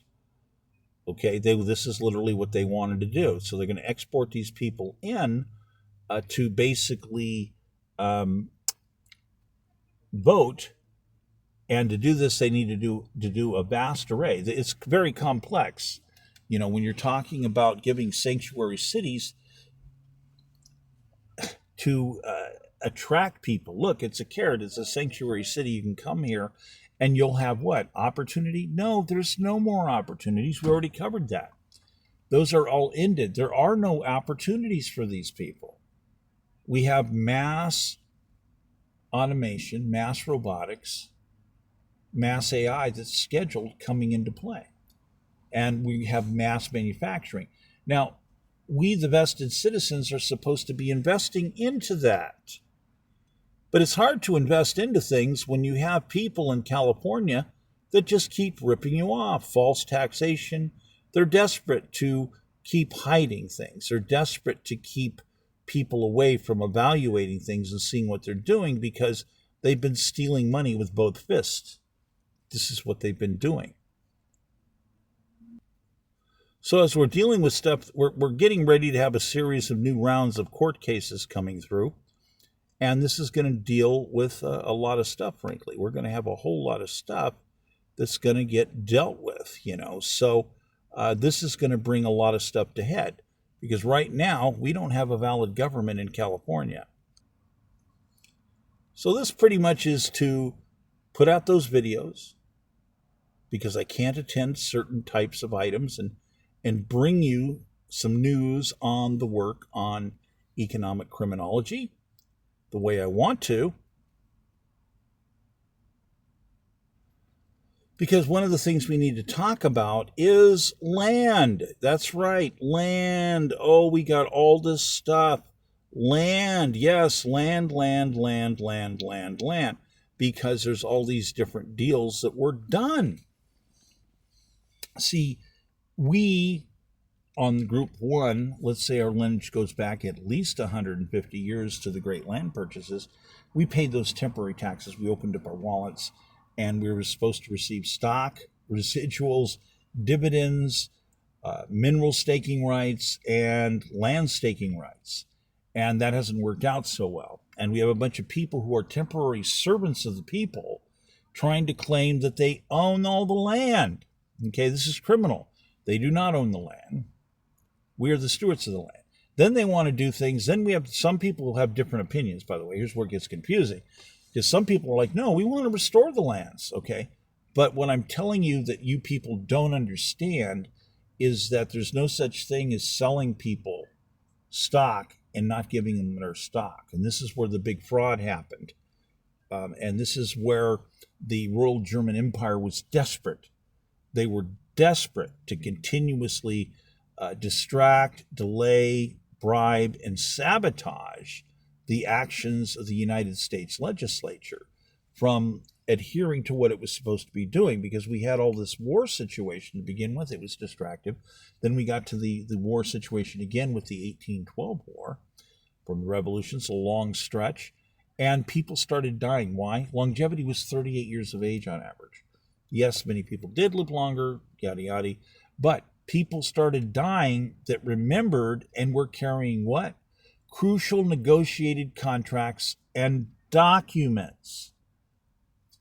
Okay, this is literally what they wanted to do. So they're going to export these people in to basically vote. And to do this, they need to do a vast array. It's very complex. When you're talking about giving sanctuary cities to attract people. Look, it's a carrot. It's a sanctuary city. You can come here and you'll have what? Opportunity? No, there's no more opportunities. We already covered that. Those are all ended. There are no opportunities for these people. We have mass automation, mass robotics, mass AI that's scheduled coming into play. And we have mass manufacturing. Now, we, the vested citizens, are supposed to be investing into that. But it's hard to invest into things when you have people in California that just keep ripping you off. False taxation. They're desperate to keep hiding things. They're desperate to keep people away from evaluating things and seeing what they're doing because they've been stealing money with both fists. This is what they've been doing. So as we're dealing with stuff, we're getting ready to have a series of new rounds of court cases coming through. And this is going to deal with a lot of stuff, frankly. We're going to have a whole lot of stuff that's going to get dealt with, So this is going to bring a lot of stuff to head. Because right now, we don't have a valid government in California. So this pretty much is to put out those videos, because I can't attend certain types of items, and bring you some news on the work on economic criminology the way I want to. Because one of the things we need to talk about is land. That's right, land. Oh, we got all this stuff. Land, yes, land. Because there's all these different deals that were done. See, we on Group 1, let's say our lineage goes back at least 150 years to the great land purchases. We paid those temporary taxes. We opened up our wallets, and we were supposed to receive stock, residuals, dividends, mineral staking rights, and land staking rights. And that hasn't worked out so well. And we have a bunch of people who are temporary servants of the people trying to claim that they own all the land. Okay, this is criminal. They do not own the land. We are the stewards of the land. Then they want to do things. Then we have some people who have different opinions, by the way. Here's where it gets confusing. Because some people are like, no, we want to restore the lands, okay? But what I'm telling you that you people don't understand is that there's no such thing as selling people stock and not giving them their stock. And this is where the big fraud happened. And this is where the Royal German Empire was desperate. They were desperate to continuously distract, delay, bribe, and sabotage the actions of the United States legislature from adhering to what it was supposed to be doing, because we had all this war situation to begin with. It was distractive. Then we got to the war situation again with the 1812 war from the revolution. It's a long stretch. And people started dying. Why? Longevity was 38 years of age on average. Yes, many people did live longer, yada, yada. But people started dying that remembered and were carrying what? Crucial negotiated contracts and documents.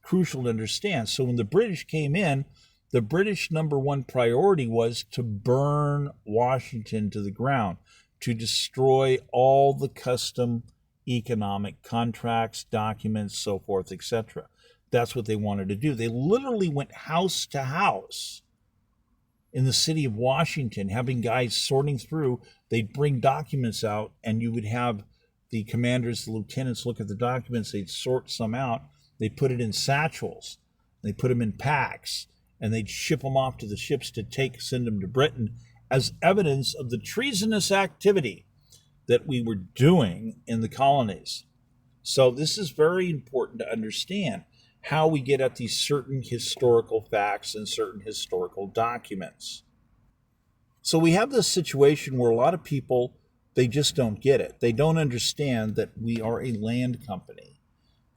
Crucial to understand. So when the British came in, the British number one priority was to burn Washington to the ground, to destroy all the custom economic contracts, documents, so forth, etc. That's what they wanted to do. They literally went house to house in the city of Washington, having guys sorting through. They'd bring documents out, and you would have the commanders, the lieutenants look at the documents. They'd sort some out. They'd put it in satchels. They put them in packs, and they'd ship them off to the ships to send them to Britain as evidence of the treasonous activity that we were doing in the colonies. So this is very important to understand how we get at these certain historical facts and certain historical documents. So we have this situation where a lot of people, they just don't get it. They don't understand that we are a land company.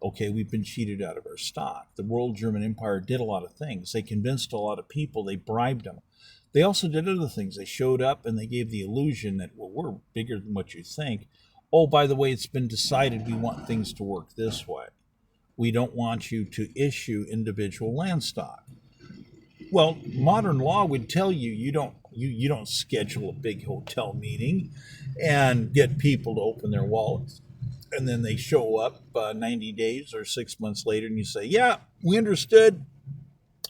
Okay, we've been cheated out of our stock. The Royal German Empire did a lot of things. They convinced a lot of people. They bribed them. They also did other things. They showed up and they gave the illusion that, well, we're bigger than what you think. Oh, by the way, it's been decided we want things to work this way. We don't want you to issue individual land stock. Well, modern law would tell you you don't schedule a big hotel meeting and get people to open their wallets, and then they show up 90 days or 6 months later, and you say, yeah, we understood.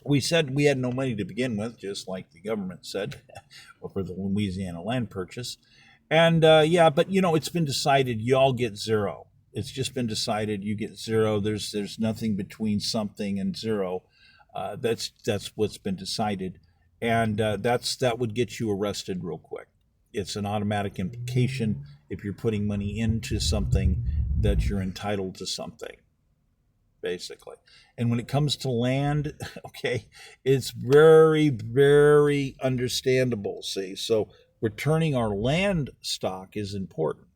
We said we had no money to begin with, just like the government said for the Louisiana land purchase. And yeah, but it's been decided you all get zero. It's just been decided you get zero. There's nothing between something and zero. That's what's been decided, and that would get you arrested real quick. It's an automatic implication if you're putting money into something that you're entitled to something, basically. And when it comes to land, okay, it's very, very understandable. See, so returning our land stock is important.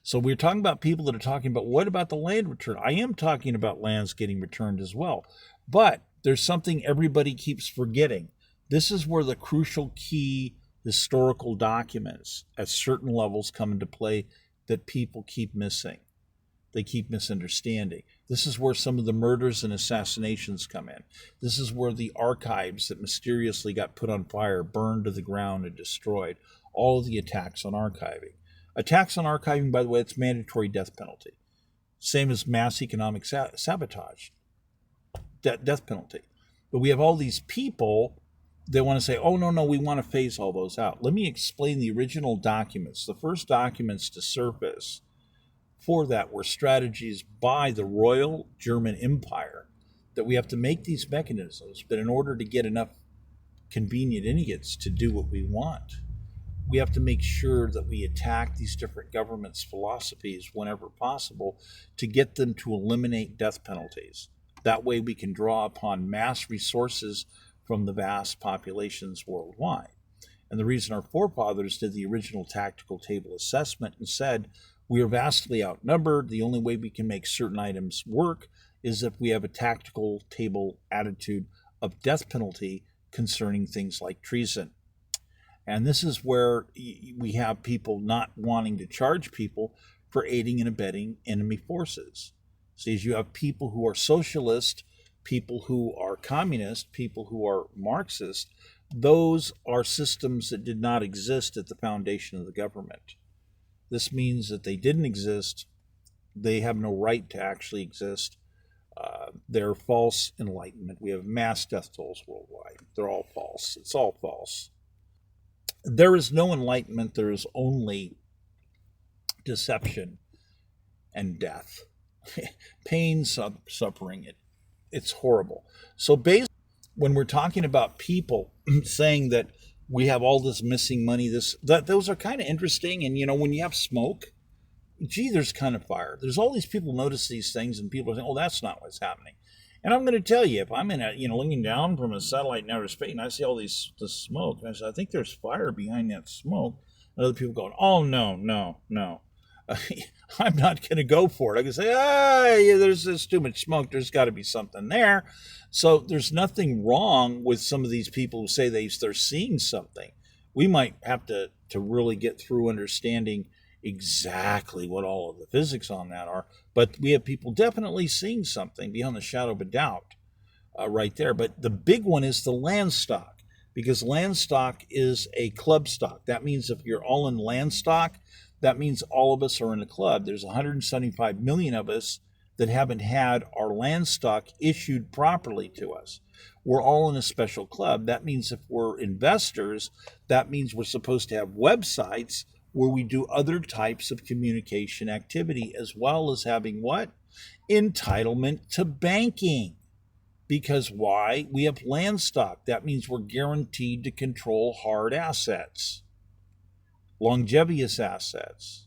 So we're talking about people that are talking about what about the land return? I am talking about lands getting returned as well. But there's something everybody keeps forgetting. This is where the crucial key historical documents at certain levels come into play that people keep missing. They keep misunderstanding. This is where some of the murders and assassinations come in. This is where the archives that mysteriously got put on fire, burned to the ground, and destroyed. All of the attacks on archiving. Attacks on archiving, by the way, it's mandatory death penalty. Same as mass economic sabotage. Death penalty. But we have all these people that want to say, oh, no, we want to phase all those out. Let me explain the original documents. The first documents to surface for that were strategies by the Royal German Empire that we have to make these mechanisms, but in order to get enough convenient idiots to do what we want, we have to make sure that we attack these different governments' philosophies whenever possible to get them to eliminate death penalties. That way we can draw upon mass resources from the vast populations worldwide. And the reason our forefathers did the original tactical table assessment and said, we are vastly outnumbered. The only way we can make certain items work is if we have a tactical table attitude of death penalty concerning things like treason. And this is where we have people not wanting to charge people for aiding and abetting enemy forces. See, as you have people who are socialist, people who are communist, people who are Marxist, those are systems that did not exist at the foundation of the government. This means that they didn't exist. They have no right to actually exist. They're false enlightenment. We have mass death tolls worldwide. They're all false. It's all false. There is no enlightenment. There is only deception and death. Pain, suffering. It's horrible. So basically, when we're talking about people saying that we have all this missing money, those are kind of interesting. And, when you have smoke, gee, there's kind of fire. There's all these people notice these things, and people are saying, oh, that's not what's happening. And I'm going to tell you, if I'm in looking down from a satellite in outer space, and I see all this smoke, and I say, I think there's fire behind that smoke. And other people going, oh, no. I'm not going to go for it. I can say, there's too much smoke. There's got to be something there. So there's nothing wrong with some of these people who say they're seeing something. We might have to really get through understanding exactly what all of the physics on that are. But we have people definitely seeing something beyond the shadow of a doubt right there. But the big one is the land stock, because land stock is a club stock. That means if you're all in land stock, that means all of us are in a club. There's 175 million of us that haven't had our land stock issued properly to us. We're all in a special club. That means if we're investors, that means we're supposed to have websites where we do other types of communication activity, as well as having what? Entitlement to banking. Because why? We have land stock. That means we're guaranteed to control hard assets. Longevous assets,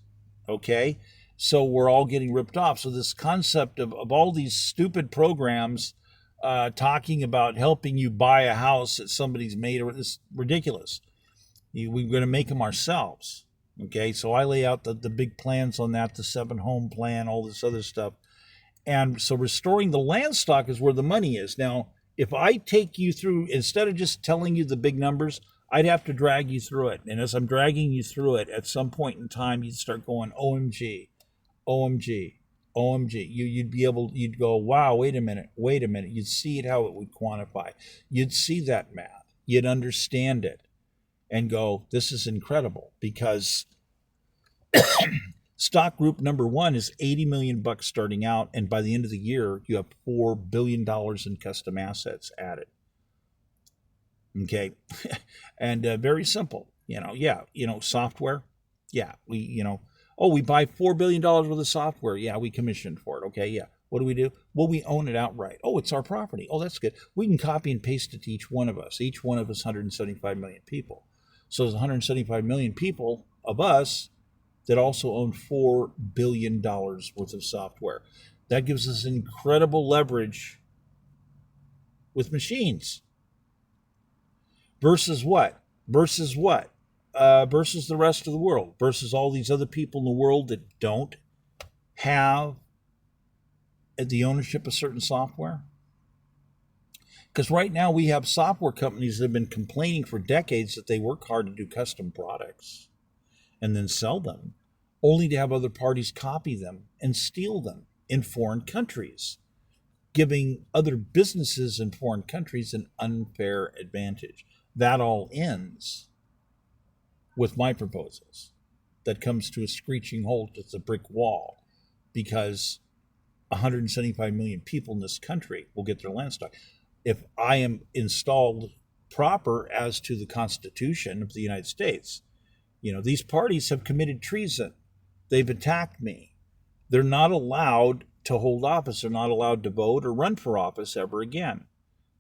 okay? So we're all getting ripped off. So this concept of all these stupid programs talking about helping you buy a house that somebody's made is ridiculous. We're going to make them ourselves, okay? So I lay out the big plans on that, the 7-home plan, all this other stuff. And so restoring the land stock is where the money is. Now, if I take you through, instead of just telling you the big numbers, I'd have to drag you through it. And as I'm dragging you through it, at some point in time, you'd start going, OMG, OMG, OMG. You'd go, wow, wait a minute. You'd see it, how it would quantify. You'd see that math. You'd understand it and go, this is incredible, because stock group number one is $80 million starting out. And by the end of the year, you have $4 billion in custom assets added. Okay. And very simple, software. Yeah. We buy $4 billion worth of software. Yeah. We commissioned for it. Okay. Yeah. What do? Well, we own it outright. Oh, it's our property. Oh, that's good. We can copy and paste it to each one of us 175 million people. So there's 175 million people of us that also own $4 billion worth of software. That gives us incredible leverage with machines. Versus what? versus the rest of the world, versus all these other people in the world that don't have the ownership of certain software? Because right now we have software companies that have been complaining for decades that they work hard to do custom products and then sell them, only to have other parties copy them and steal them in foreign countries, giving other businesses in foreign countries an unfair advantage. That all ends with my proposals. That comes to a screeching halt. It's a brick wall, because 175 million people in this country will get their land stock. If I am installed proper as to the Constitution of the United States, these parties have committed treason. They've attacked me. They're not allowed to hold office. They're not allowed to vote or run for office ever again.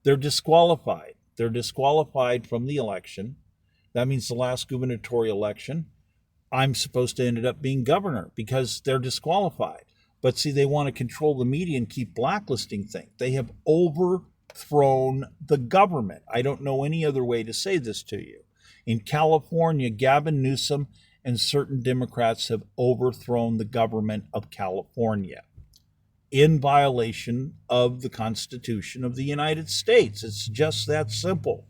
They're disqualified. They're disqualified from the election. That means the last gubernatorial election, I'm supposed to end up being governor because they're disqualified. But see, they want to control the media and keep blacklisting things. They have overthrown the government. I don't know any other way to say this to you. In California, Gavin Newsom and certain Democrats have overthrown the government of California in violation of the Constitution of the United States. It's just that simple.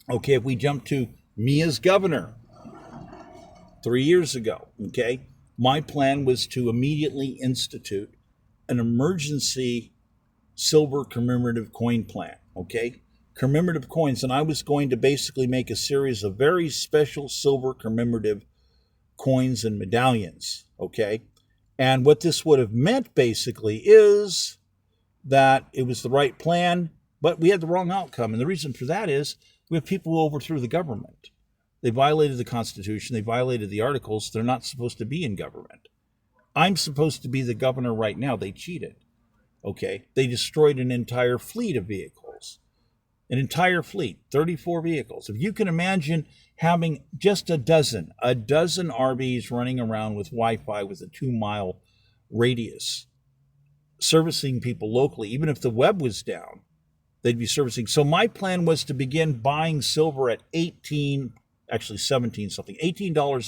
Okay, if we jump to me as governor 3 years ago, okay, my plan was to immediately institute an emergency silver commemorative coin plan, okay? Commemorative coins, and I was going to basically make a series of very special silver commemorative coins and medallions, okay? And what this would have meant basically is that it was the right plan, but we had the wrong outcome. And the reason for that is we have people who overthrew the government. They violated the Constitution. They violated the Articles. They're not supposed to be in government. I'm supposed to be the governor right now. They cheated. Okay. They destroyed an entire fleet of vehicles. An entire fleet, 34 vehicles. If you can imagine having just a dozen RVs running around with Wi-Fi with a 2-mile radius, servicing people locally, even if the web was down, they'd be servicing. So my plan was to begin buying silver at $18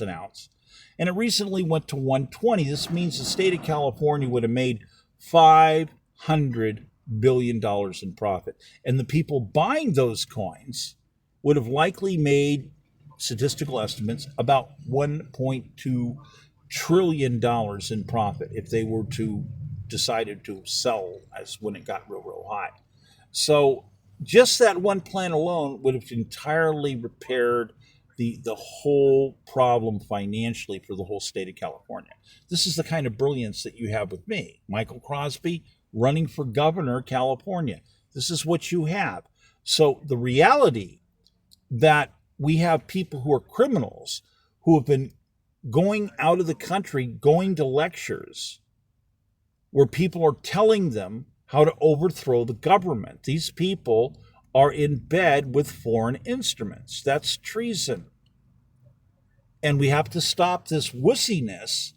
an ounce. And it recently went to $120. This means the state of California would have made $500 billion in profit. And the people buying those coins would have likely made, statistical estimates, about $1.2 trillion in profit if they were to decided to sell as when it got real high. So just that one plan alone would have entirely repaired the whole problem financially for the whole state of California. This is the kind of brilliance that you have with me, Michael Crosby, running for governor of California. This is what you have. So the reality that we have people who are criminals who have been going out of the country, going to lectures where people are telling them how to overthrow the government. These people are in bed with foreign instruments. That's treason. And we have to stop this wussiness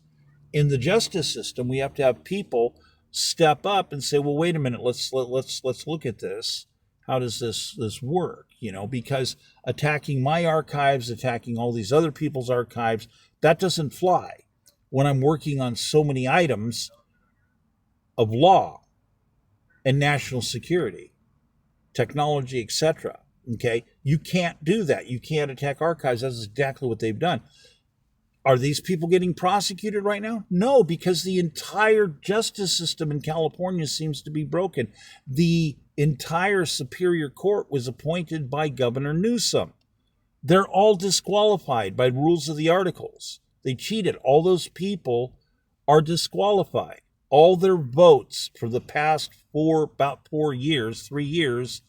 in the justice system. We have to have people step up and say, well, wait a minute, let's look at this. How does this work? Because attacking my archives, attacking all these other people's archives, that doesn't fly when I'm working on so many items of law and national security, technology, etc. Okay, you can't do that. You can't attack archives. That's exactly what they've done. Are these people getting prosecuted right now? No, because the entire justice system in California seems to be broken. The entire Superior Court was appointed by Governor Newsom. They're all disqualified by rules of the Articles. They cheated. All those people are disqualified. All their votes for the past 3 years,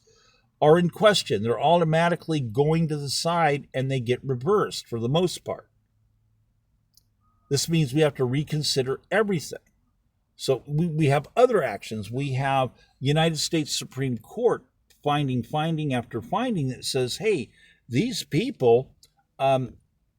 are in question. They're automatically going to the side and they get reversed for the most part. This means we have to reconsider everything. So we have other actions. We have United States Supreme Court finding after finding that says, hey, these people are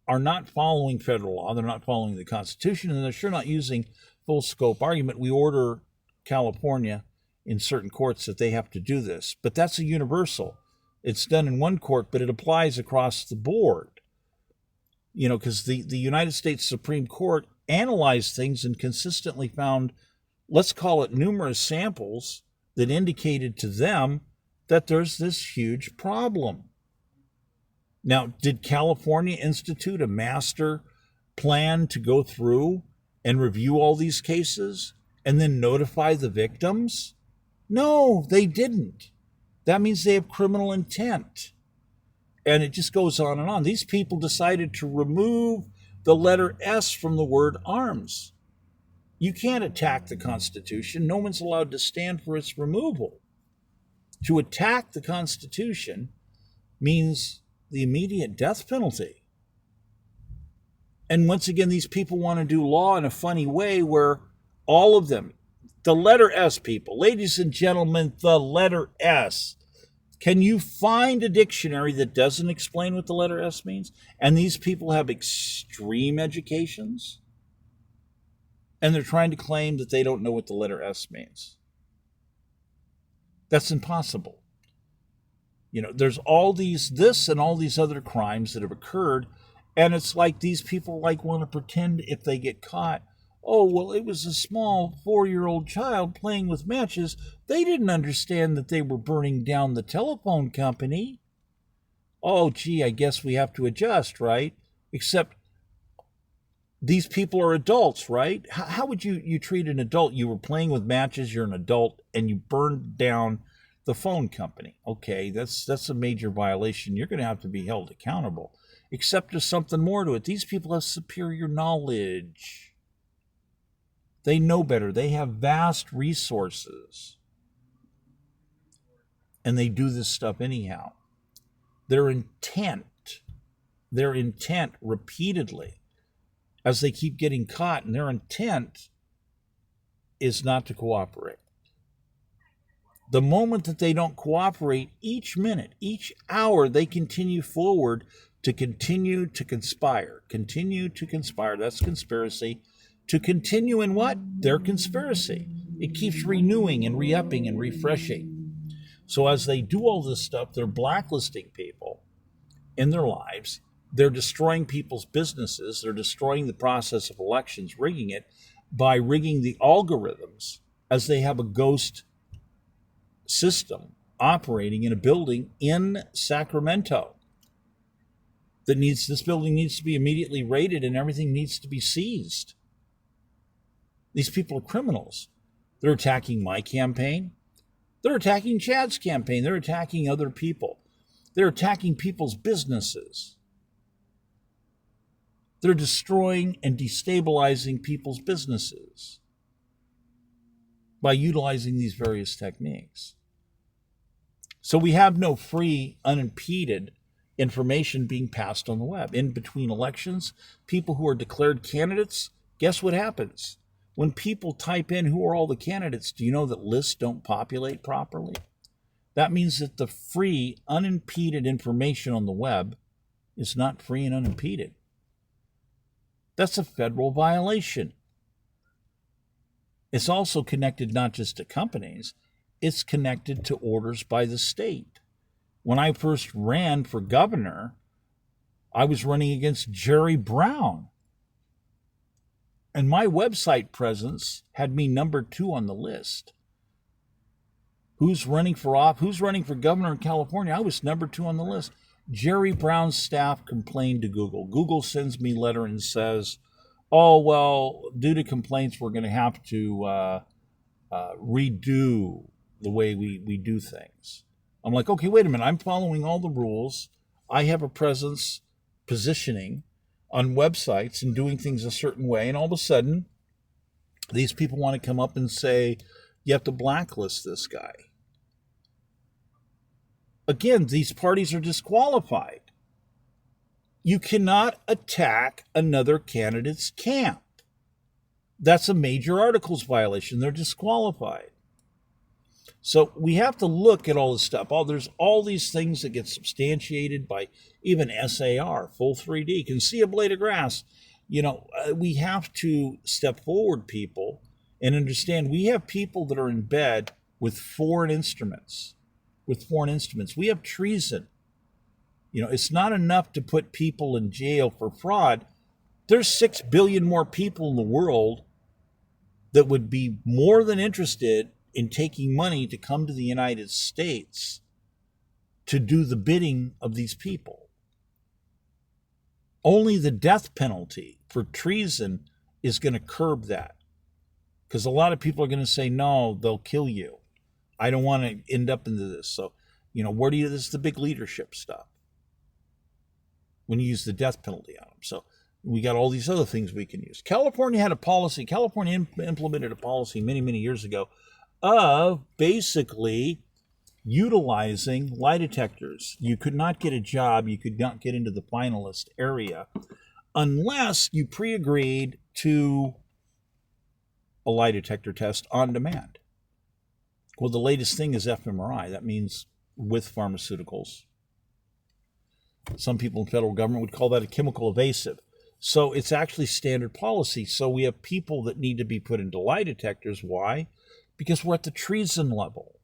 not following federal law. They're not following the Constitution, and they're sure not using full scope argument. We order California in certain courts that they have to do this. But that's a universal. It's done in one court, but it applies across the board. Because the United States Supreme Court analyzed things and consistently found, let's call it numerous samples, that indicated to them that there's this huge problem. Now, did California institute a master plan to go through and review all these cases and then notify the victims? No, they didn't. That means they have criminal intent. And it just goes on and on. These people decided to remove the letter S from the word arms. You can't attack the Constitution. No one's allowed to stand for its removal. To attack the Constitution means the immediate death penalty. And once again, these people want to do law in a funny way where all of them, the letter S, people, ladies and gentlemen, the letter S. Can you find a dictionary that doesn't explain what the letter S means? And these people have extreme educations, and they're trying to claim that they don't know what the letter S means. That's impossible. There's all this and all these other crimes that have occurred, and it's like these people want to pretend if they get caught, oh, well, it was a small 4-year-old child playing with matches. They didn't understand that they were burning down the telephone company. Oh, gee, I guess we have to adjust, right? Except these people are adults, right? How would you treat an adult? You were playing with matches, you're an adult, and you burned down the phone company. Okay, that's a major violation. You're going to have to be held accountable. Except there's something more to it. These people have superior knowledge. They know better. They have vast resources. And they do this stuff anyhow. Their intent repeatedly, as they keep getting caught, and their intent is not to cooperate. The moment that they don't cooperate, each minute, each hour, they continue forward to continue to conspire. Continue to conspire. That's conspiracy. To continue in what? Their conspiracy. It keeps renewing and re-upping and refreshing. So as they do all this stuff, they're blacklisting people in their lives. They're destroying people's businesses. They're destroying the process of elections, rigging it by rigging the algorithms, as they have a ghost system operating in a building in Sacramento. This building needs to be immediately raided and everything needs to be seized. These people are criminals. They're attacking my campaign. They're attacking Chad's campaign. They're attacking other people. They're attacking people's businesses. They're destroying and destabilizing people's businesses by utilizing these various techniques. So we have no free, unimpeded information being passed on the web. In between elections, people who are declared candidates, guess what happens? When people type in who are all the candidates, do you know that lists don't populate properly? That means that the free, unimpeded information on the web is not free and unimpeded. That's a federal violation. It's also connected not just to companies, it's connected to orders by the state. When I first ran for governor, I was running against Jerry Brown. And my website presence had me number 2 on the list. Who's running for governor in California? I was number 2 on the list. Jerry Brown's staff complained to Google. Google sends me a letter and says, oh, well, due to complaints, we're going to have to redo the way we do things. I'm like, okay, wait a minute. I'm following all the rules. I have a presence, positioning on websites and doing things a certain way. And all of a sudden, these people want to come up and say, you have to blacklist this guy. Again, these parties are disqualified. You cannot attack another candidate's camp. That's a major articles violation. They're disqualified. So we have to look at all this stuff. There's all these things that get substantiated by even SAR, full 3D. Can see a blade of grass. We have to step forward, people, and understand we have people that are in bed with foreign instruments, with foreign instruments. We have treason. It's not enough to put people in jail for fraud. There's 6 billion more people in the world that would be more than interested in taking money to come to the United States to do the bidding of these people. Only the death penalty for treason is going to curb that. Because a lot of people are going to say, no, they'll kill you. I don't want to end up into this. So, this is the big leadership stuff. When you use the death penalty on them. So we got all these other things we can use. California had a policy. California implemented a policy many, many years ago of basically utilizing lie detectors. You could not get a job. You could not get into the finalist area unless you pre-agreed to a lie detector test on demand. Well, the latest thing is fMRI. That means with pharmaceuticals. Some people in federal government would call that a chemical evasive. So it's actually standard policy. So we have people that need to be put into lie detectors. Why? Because we're at the treason level.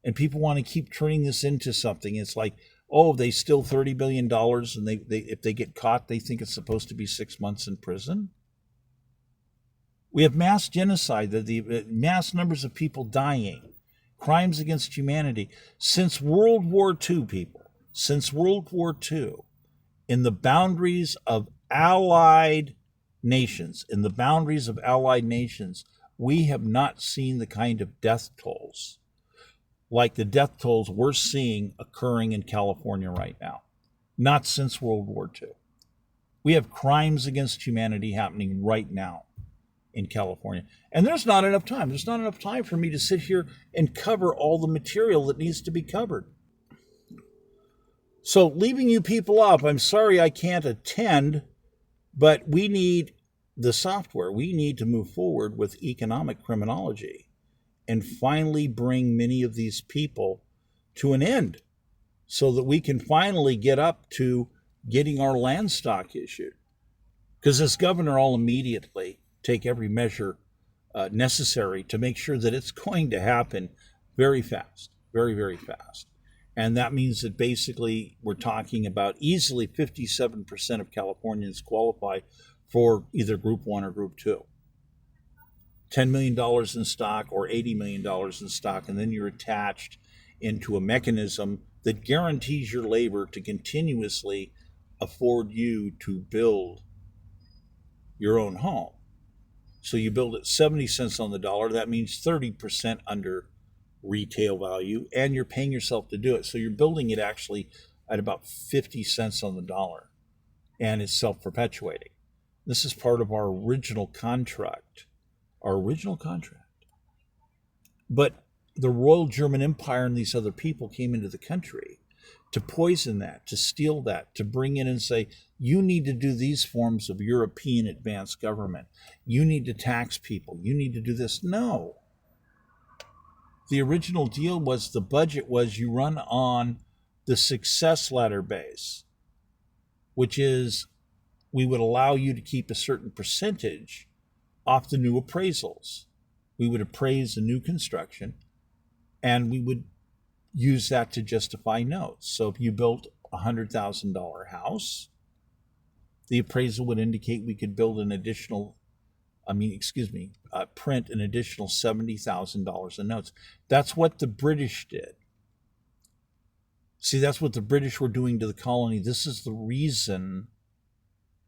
And people want to keep turning this into something. It's like, oh, they steal $30 billion and they if they get caught, they think it's supposed to be 6 months in prison. We have mass genocide, the mass numbers of people dying, crimes against humanity. Since World War II, people, since World War II, in the boundaries of allied nations, we have not seen the kind of death tolls like the death tolls we're seeing occurring in California right now. Not since World War II. We have crimes against humanity happening right now in California. And there's not enough time. There's not enough time for me to sit here and cover all the material that needs to be covered. So leaving you people up, I'm sorry I can't attend, but we need the software. We need to move forward with economic criminology and finally bring many of these people to an end so that we can finally get up to getting our land stock issued. Because as governor, I'll immediately take every measure necessary to make sure that it's going to happen very fast, very, very fast. And that means that basically we're talking about easily 57% of Californians qualify for either Group 1 or Group 2. $10 million in stock or $80 million in stock, and then you're attached into a mechanism that guarantees your labor to continuously afford you to build your own home. So you build it 70 cents on the dollar, that means 30% under retail value, and you're paying yourself to do it. So you're building it actually at about 50 cents on the dollar, and it's self-perpetuating. This is part of our original contract. But the Royal German Empire and these other people came into the country to poison that, to steal that, to bring in and say, you need to do these forms of European advanced government. You need to tax people. You need to do this. No. The original deal was the budget was you run on the success ladder base, which is we would allow you to keep a certain percentage off the new appraisals. We would appraise the new construction, and we would use that to justify notes. So if you built a $100,000 house, the appraisal would indicate we could build an additional, print an additional $70,000 in notes. That's what the British did. See, that's what the British were doing to the colony. This is the reason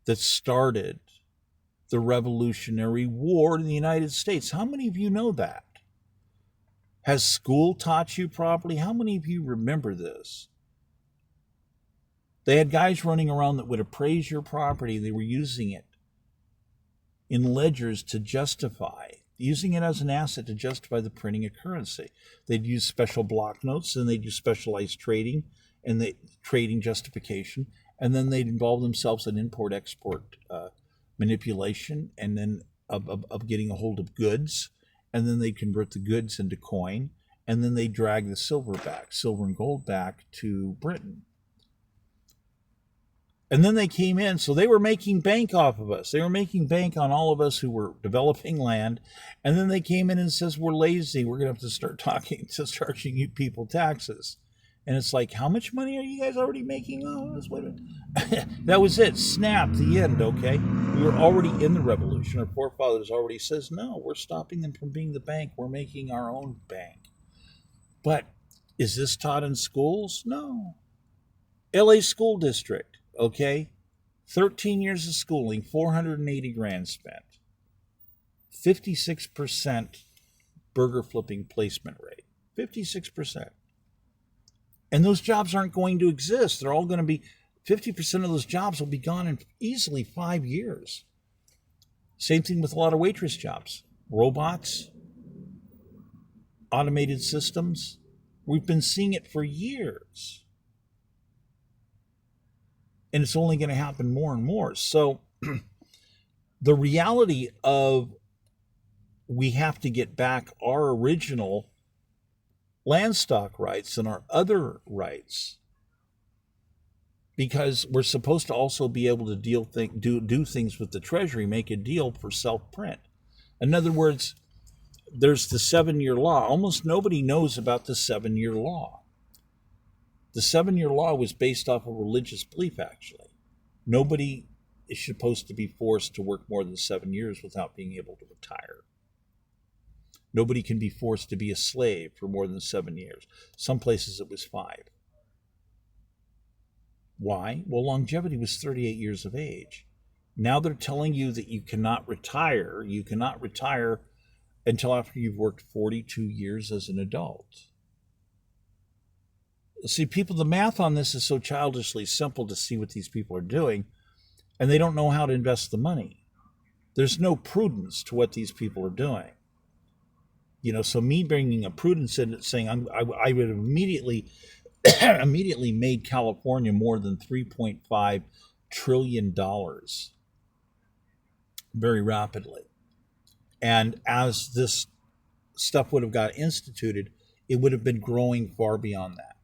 that started the Revolutionary War in the United States. How many of you know that? Has school taught you properly? How many of you remember this? They had guys running around that would appraise your property. They were using it in ledgers to justify, using it as an asset to justify the printing of currency. They'd use special block notes, and they'd do specialized trading and trading justification, and then they'd involve themselves in import-export manipulation, and then of getting a hold of goods, and then they convert the goods into coin, and then they drag the silver and gold back to Britain. And then they came in, so they were making bank off of us. They were making bank on all of us who were developing land. And then they came in and says, we're lazy. We're going to have to start charging you people taxes. And it's like, how much money are you guys already making off of us? Wait a minute. That was it. Snap, the end, okay? We were already in the revolution. Our forefathers already says, no, we're stopping them from being the bank. We're making our own bank. But is this taught in schools? No. LA School District, okay? 13 years of schooling, 480 grand spent. 56% burger flipping placement rate. 56%. And those jobs aren't going to exist. They're all going to be, 50% of those jobs will be gone in easily 5 years. Same thing with a lot of waitress jobs. Robots, automated systems. We've been seeing it for years. And it's only going to happen more and more. So the reality of we have to get back our original land stock rights and our other rights, because we're supposed to also be able to do things with the Treasury, make a deal for self-print. In other words, there's the 7-year law. Almost nobody knows about the 7-year law. The 7-year law was based off of religious belief, actually. Nobody is supposed to be forced to work more than 7 years without being able to retire. Nobody can be forced to be a slave for more than 7 years. Some places it was 5. Why? Well, longevity was 38 years of age. Now they're telling you that you cannot retire. You cannot retire until after you've worked 42 years as an adult. See, people, the math on this is so childishly simple to see what these people are doing, and they don't know how to invest the money. There's no prudence to what these people are doing. You know, so me bringing a prudence in it, saying I would have immediately made California more than $3.5 trillion very rapidly. And as this stuff would have got instituted, it would have been growing far beyond that.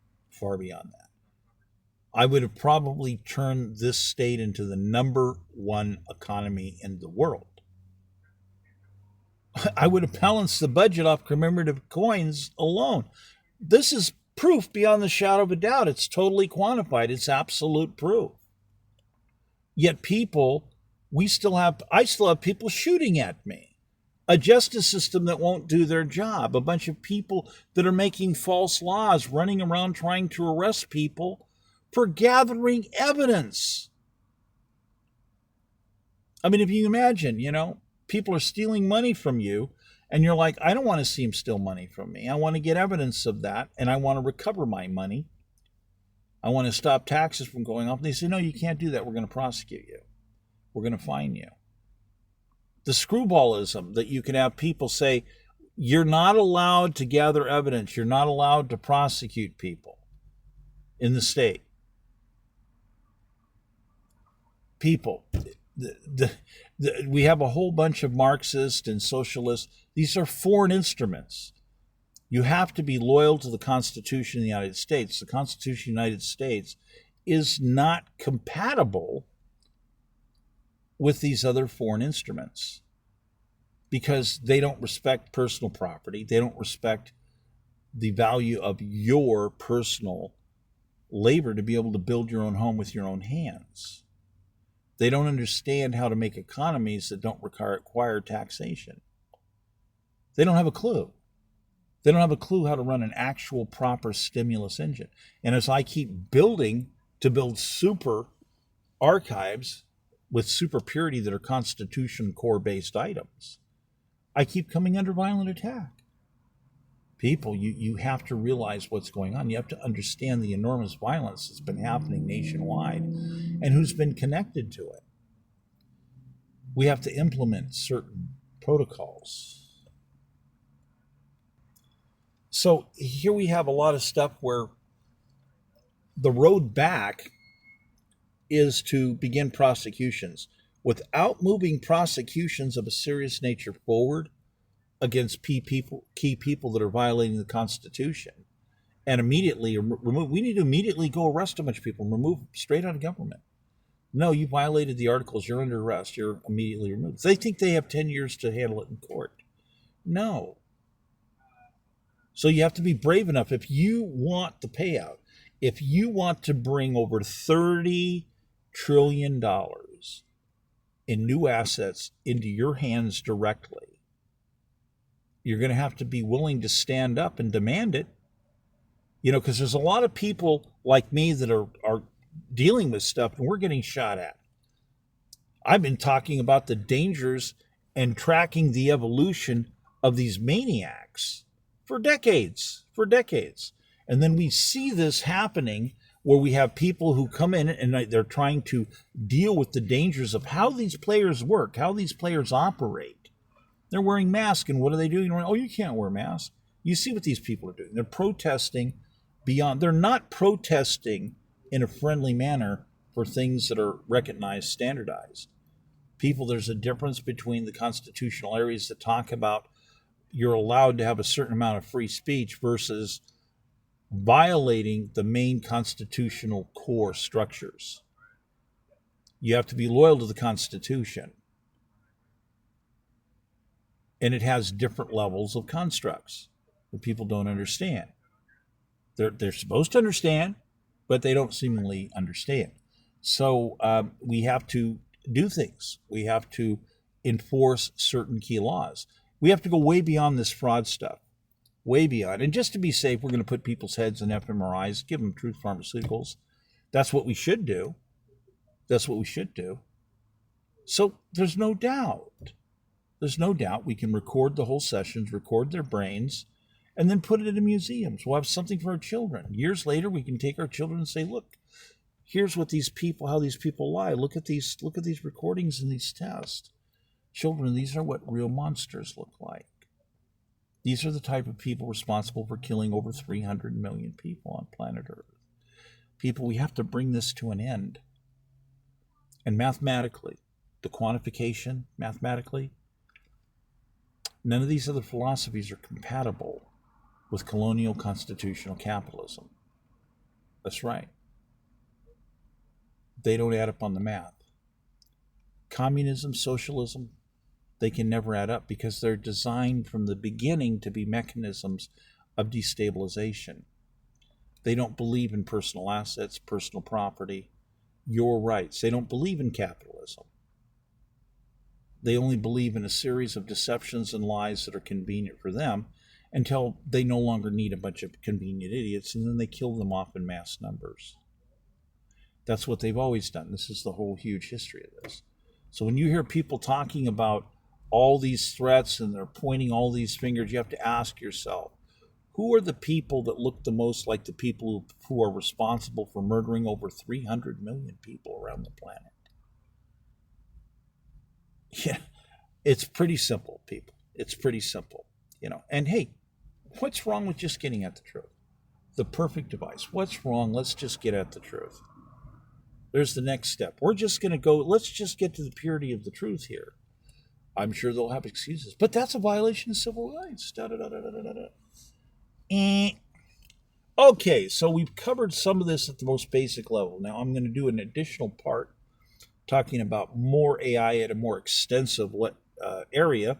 I would have probably turned this state into the number 1 economy in the world. I would have balanced the budget off commemorative coins alone. This is proof beyond the shadow of a doubt. It's totally quantified. It's absolute proof. Yet people, I still have people shooting at me. A justice system that won't do their job. A bunch of people that are making false laws, running around trying to arrest people for gathering evidence. I mean, if you imagine, people are stealing money from you, and you're like, I don't want to see them steal money from me. I want to get evidence of that, and I want to recover my money. I want to stop taxes from going up. And they say, no, you can't do that. We're going to prosecute you. We're going to fine you. The screwballism that you can have people say, you're not allowed to gather evidence. You're not allowed to prosecute people in the state. People, we have a whole bunch of Marxists and socialists. These are foreign instruments. You have to be loyal to the Constitution of the United States. The Constitution of the United States is not compatible with these other foreign instruments because they don't respect personal property. They don't respect the value of your personal labor to be able to build your own home with your own hands. They don't understand how to make economies that don't require taxation. They don't have a clue. They don't have a clue how to run an actual proper stimulus engine. And as I keep building to build super archives with super purity that are Constitution core-based items, I keep coming under violent attack. People, you have to realize what's going on. You have to understand the enormous violence that's been happening nationwide and who's been connected to it. We have to implement certain protocols. So here we have a lot of stuff where the road back is to begin prosecutions. Without moving prosecutions of a serious nature forward against key people that are violating the Constitution, and immediately remove, we need to immediately go arrest a bunch of people and remove them straight out of government. No, you violated the articles. You're under arrest. You're immediately removed. They think they have 10 years to handle it in court. No. So you have to be brave enough. If you want the payout, if you want to bring over $30 trillion in new assets into your hands directly, you're going to have to be willing to stand up and demand it. You know, because there's a lot of people like me that are dealing with stuff and we're getting shot at. I've been talking about the dangers and tracking the evolution of these maniacs for decades. And then we see this happening where we have people who come in and they're trying to deal with the dangers of how these players work, how these players operate. They're wearing masks, and what are they doing? Oh, you can't wear masks. You see what these people are doing. They're protesting beyond. They're not protesting in a friendly manner for things that are recognized, standardized. People, there's a difference between the constitutional areas that talk about you're allowed to have a certain amount of free speech versus violating the main constitutional core structures. You have to be loyal to the Constitution. And it has different levels of constructs that people don't understand. They're supposed to understand, but they don't seemingly understand. So we have to do things. We have to enforce certain key laws. We have to go way beyond this fraud stuff, way beyond. And just to be safe, we're going to put people's heads in fMRIs, give them truth pharmaceuticals. That's what we should do. So there's no doubt. We can record the whole sessions, record their brains, and then put it in museums. We'll have something for our children. Years later, we can take our children and say, look, here's what how these people lie. Look at these recordings and these tests. Children, these are what real monsters look like. These are the type of people responsible for killing over 300 million people on planet Earth. People, we have to bring this to an end. And mathematically, the quantification, mathematically, none of these other philosophies are compatible with colonial constitutional capitalism. That's right. They don't add up on the math. Communism, socialism, they can never add up because they're designed from the beginning to be mechanisms of destabilization. They don't believe in personal assets, personal property, your rights. They don't believe in capitalism. They only believe in a series of deceptions and lies that are convenient for them until they no longer need a bunch of convenient idiots, and then they kill them off in mass numbers. That's what they've always done. This is the whole huge history of this. So when you hear people talking about all these threats and they're pointing all these fingers, you have to ask yourself, who are the people that look the most like the people who are responsible for murdering over 300 million people around the planet? Yeah, it's pretty simple, people. It's pretty simple, you know. And hey, what's wrong with just getting at the truth? The perfect device. What's wrong? Let's just get at the truth. There's the next step. We're just going to go, let's just get to the purity of the truth here. I'm sure they'll have excuses, but that's a violation of civil rights. Okay, so we've covered some of this at the most basic level. Now I'm going to do an additional part talking about more AI at a more extensive area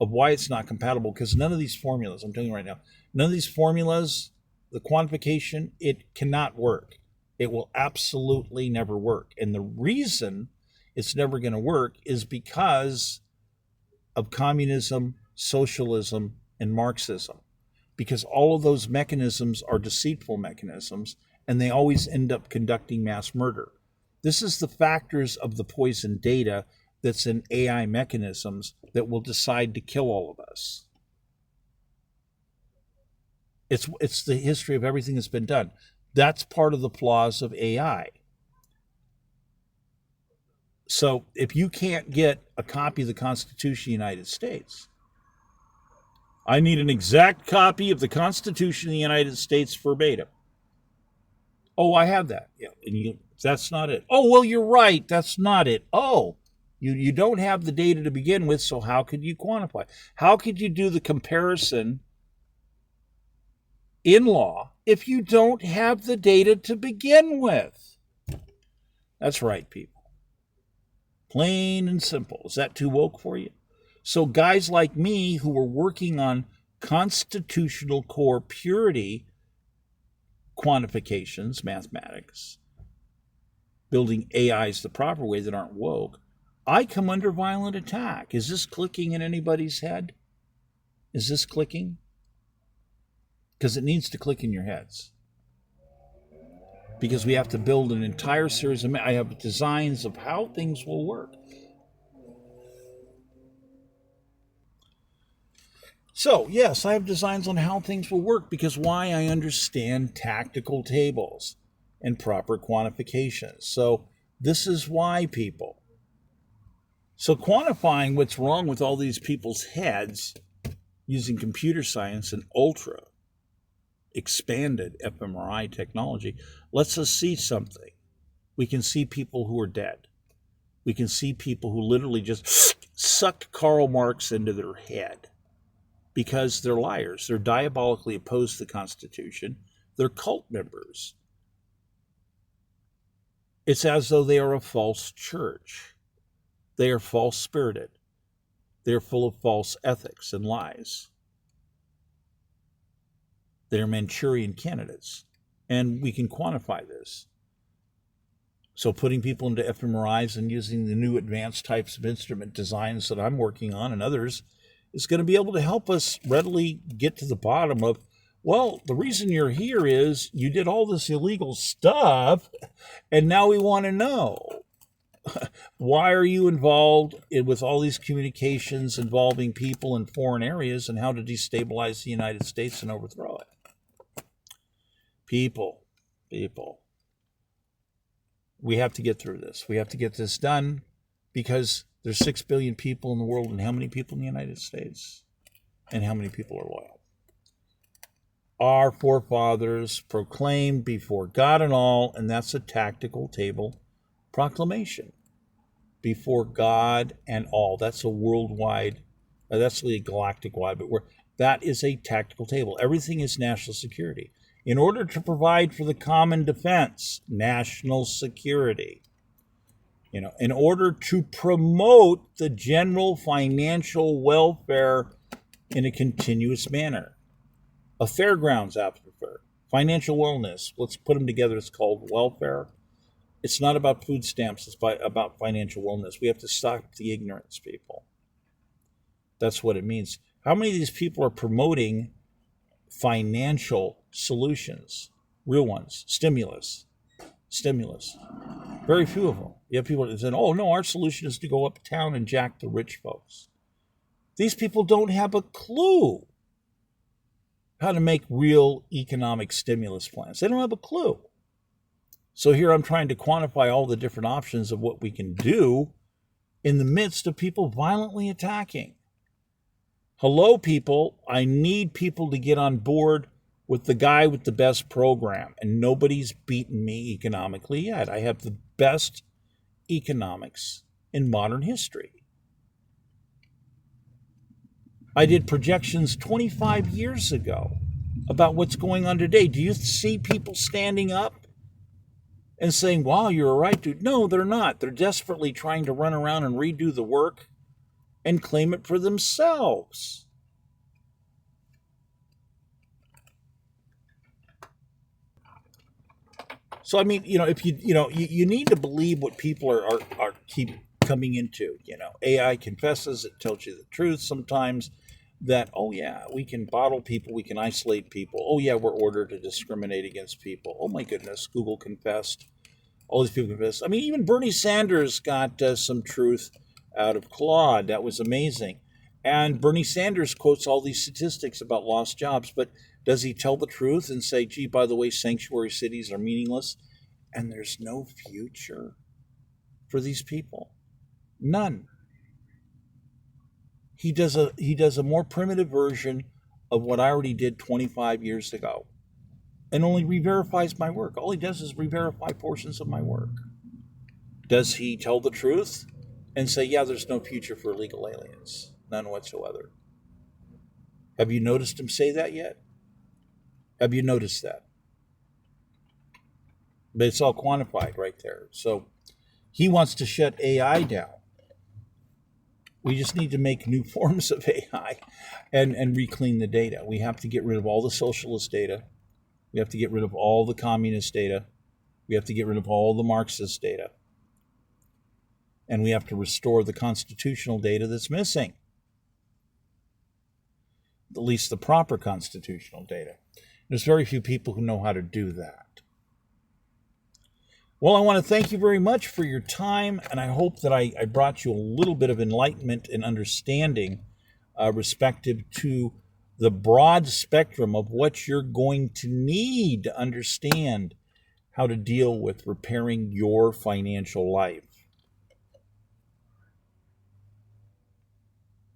of why it's not compatible, because none of these formulas, I'm telling you right now, none of these formulas, the quantification, it cannot work. It will absolutely never work. And the reason it's never going to work is because of communism, socialism, and Marxism. Because all of those mechanisms are deceitful mechanisms, and they always end up conducting mass murder. This is the factors of the poison data that's in AI mechanisms that will decide to kill all of us. It's the history of everything that's been done. That's part of the flaws of AI. So if you can't get a copy of the Constitution of the United States, I need an exact copy of the Constitution of the United States verbatim. Oh, I have that. Yeah, and that's not it. Oh, well, you're right. That's not it. Oh, you don't have the data to begin with, so how could you quantify? How could you do the comparison in law if you don't have the data to begin with? That's right, people. Plain and simple. Is that too woke for you? So guys like me who are working on constitutional core purity quantifications, mathematics, building AIs the proper way that aren't woke, I come under violent attack. Is this clicking in anybody's head? Is this clicking? Because it needs to click in your heads. Because we have to build an entire series of, I have designs of how things will work. So, yes, I have designs on how things will work because why? I understand tactical tables and proper quantifications. So, this is why, people. So, quantifying what's wrong with all these people's heads using computer science and ultra expanded fMRI technology lets us see something. We can see people who are dead. We can see people who literally just sucked Karl Marx into their head because they're liars. They're diabolically opposed to the Constitution. They're cult members. It's as though they are a false church. They are false-spirited. They're full of false ethics and lies. They're Manchurian candidates. And we can quantify this. So putting people into fMRIs and using the new advanced types of instrument designs that I'm working on and others is going to be able to help us readily get to the bottom of, well, the reason you're here is you did all this illegal stuff, and now we want to know, why are you involved with all these communications involving people in foreign areas and how to destabilize the United States and overthrow it? People. We have to get through this. We have to get this done because there's 6 billion people in the world, and how many people in the United States? And how many people are loyal? Our forefathers proclaimed before God and all, and that's a tactical table proclamation. Before God and all. That's a worldwide, that's a galactic wide, but that is a tactical table. Everything is national security. In order to provide for the common defense, national security. In order to promote the general financial welfare in a continuous manner. A fairgrounds atmosphere, financial wellness, let's put them together, it's called welfare. It's not about food stamps, it's about financial wellness. We have to stop the ignorance, people. That's what it means. How many of these people are promoting financial solutions? Real ones. Stimulus. Very few of them. You have people that say, oh, no, our solution is to go uptown and jack the rich folks. These people don't have a clue how to make real economic stimulus plans. They don't have a clue. So here I'm trying to quantify all the different options of what we can do in the midst of people violently attacking. Hello, people. I need people to get on board with the guy with the best program, and nobody's beaten me economically yet. I have the best economics in modern history. I did projections 25 years ago about what's going on today. Do you see people standing up and saying, wow, you're right, dude? No, they're not. They're desperately trying to run around and redo the work and claim it for themselves. So, I mean, if you need to believe what people are keep coming into. AI confesses, it tells you the truth sometimes that, oh yeah, we can bottle people, we can isolate people. Oh yeah, we're ordered to discriminate against people. Oh my goodness, Google confessed. All these people confessed. I mean, even Bernie Sanders got some truth out of Claude. That was amazing. And Bernie Sanders quotes all these statistics about lost jobs, but does he tell the truth and say, gee, by the way, sanctuary cities are meaningless and there's no future for these people? None. He does a more primitive version of what I already did 25 years ago and only re-verifies my work. All he does is re-verify portions of my work. Does he tell the truth and say, yeah, there's no future for illegal aliens? None whatsoever. Have you noticed him say that yet? Have you noticed that? But it's all quantified right there. So he wants to shut AI down. We just need to make new forms of AI and reclean the data. We have to get rid of all the socialist data. We have to get rid of all the communist data. We have to get rid of all the Marxist data. And we have to restore the constitutional data that's missing. At least the proper constitutional data. There's very few people who know how to do that. Well, I want to thank you very much for your time, and I hope that I brought you a little bit of enlightenment and understanding respective to the broad spectrum of what you're going to need to understand how to deal with repairing your financial life.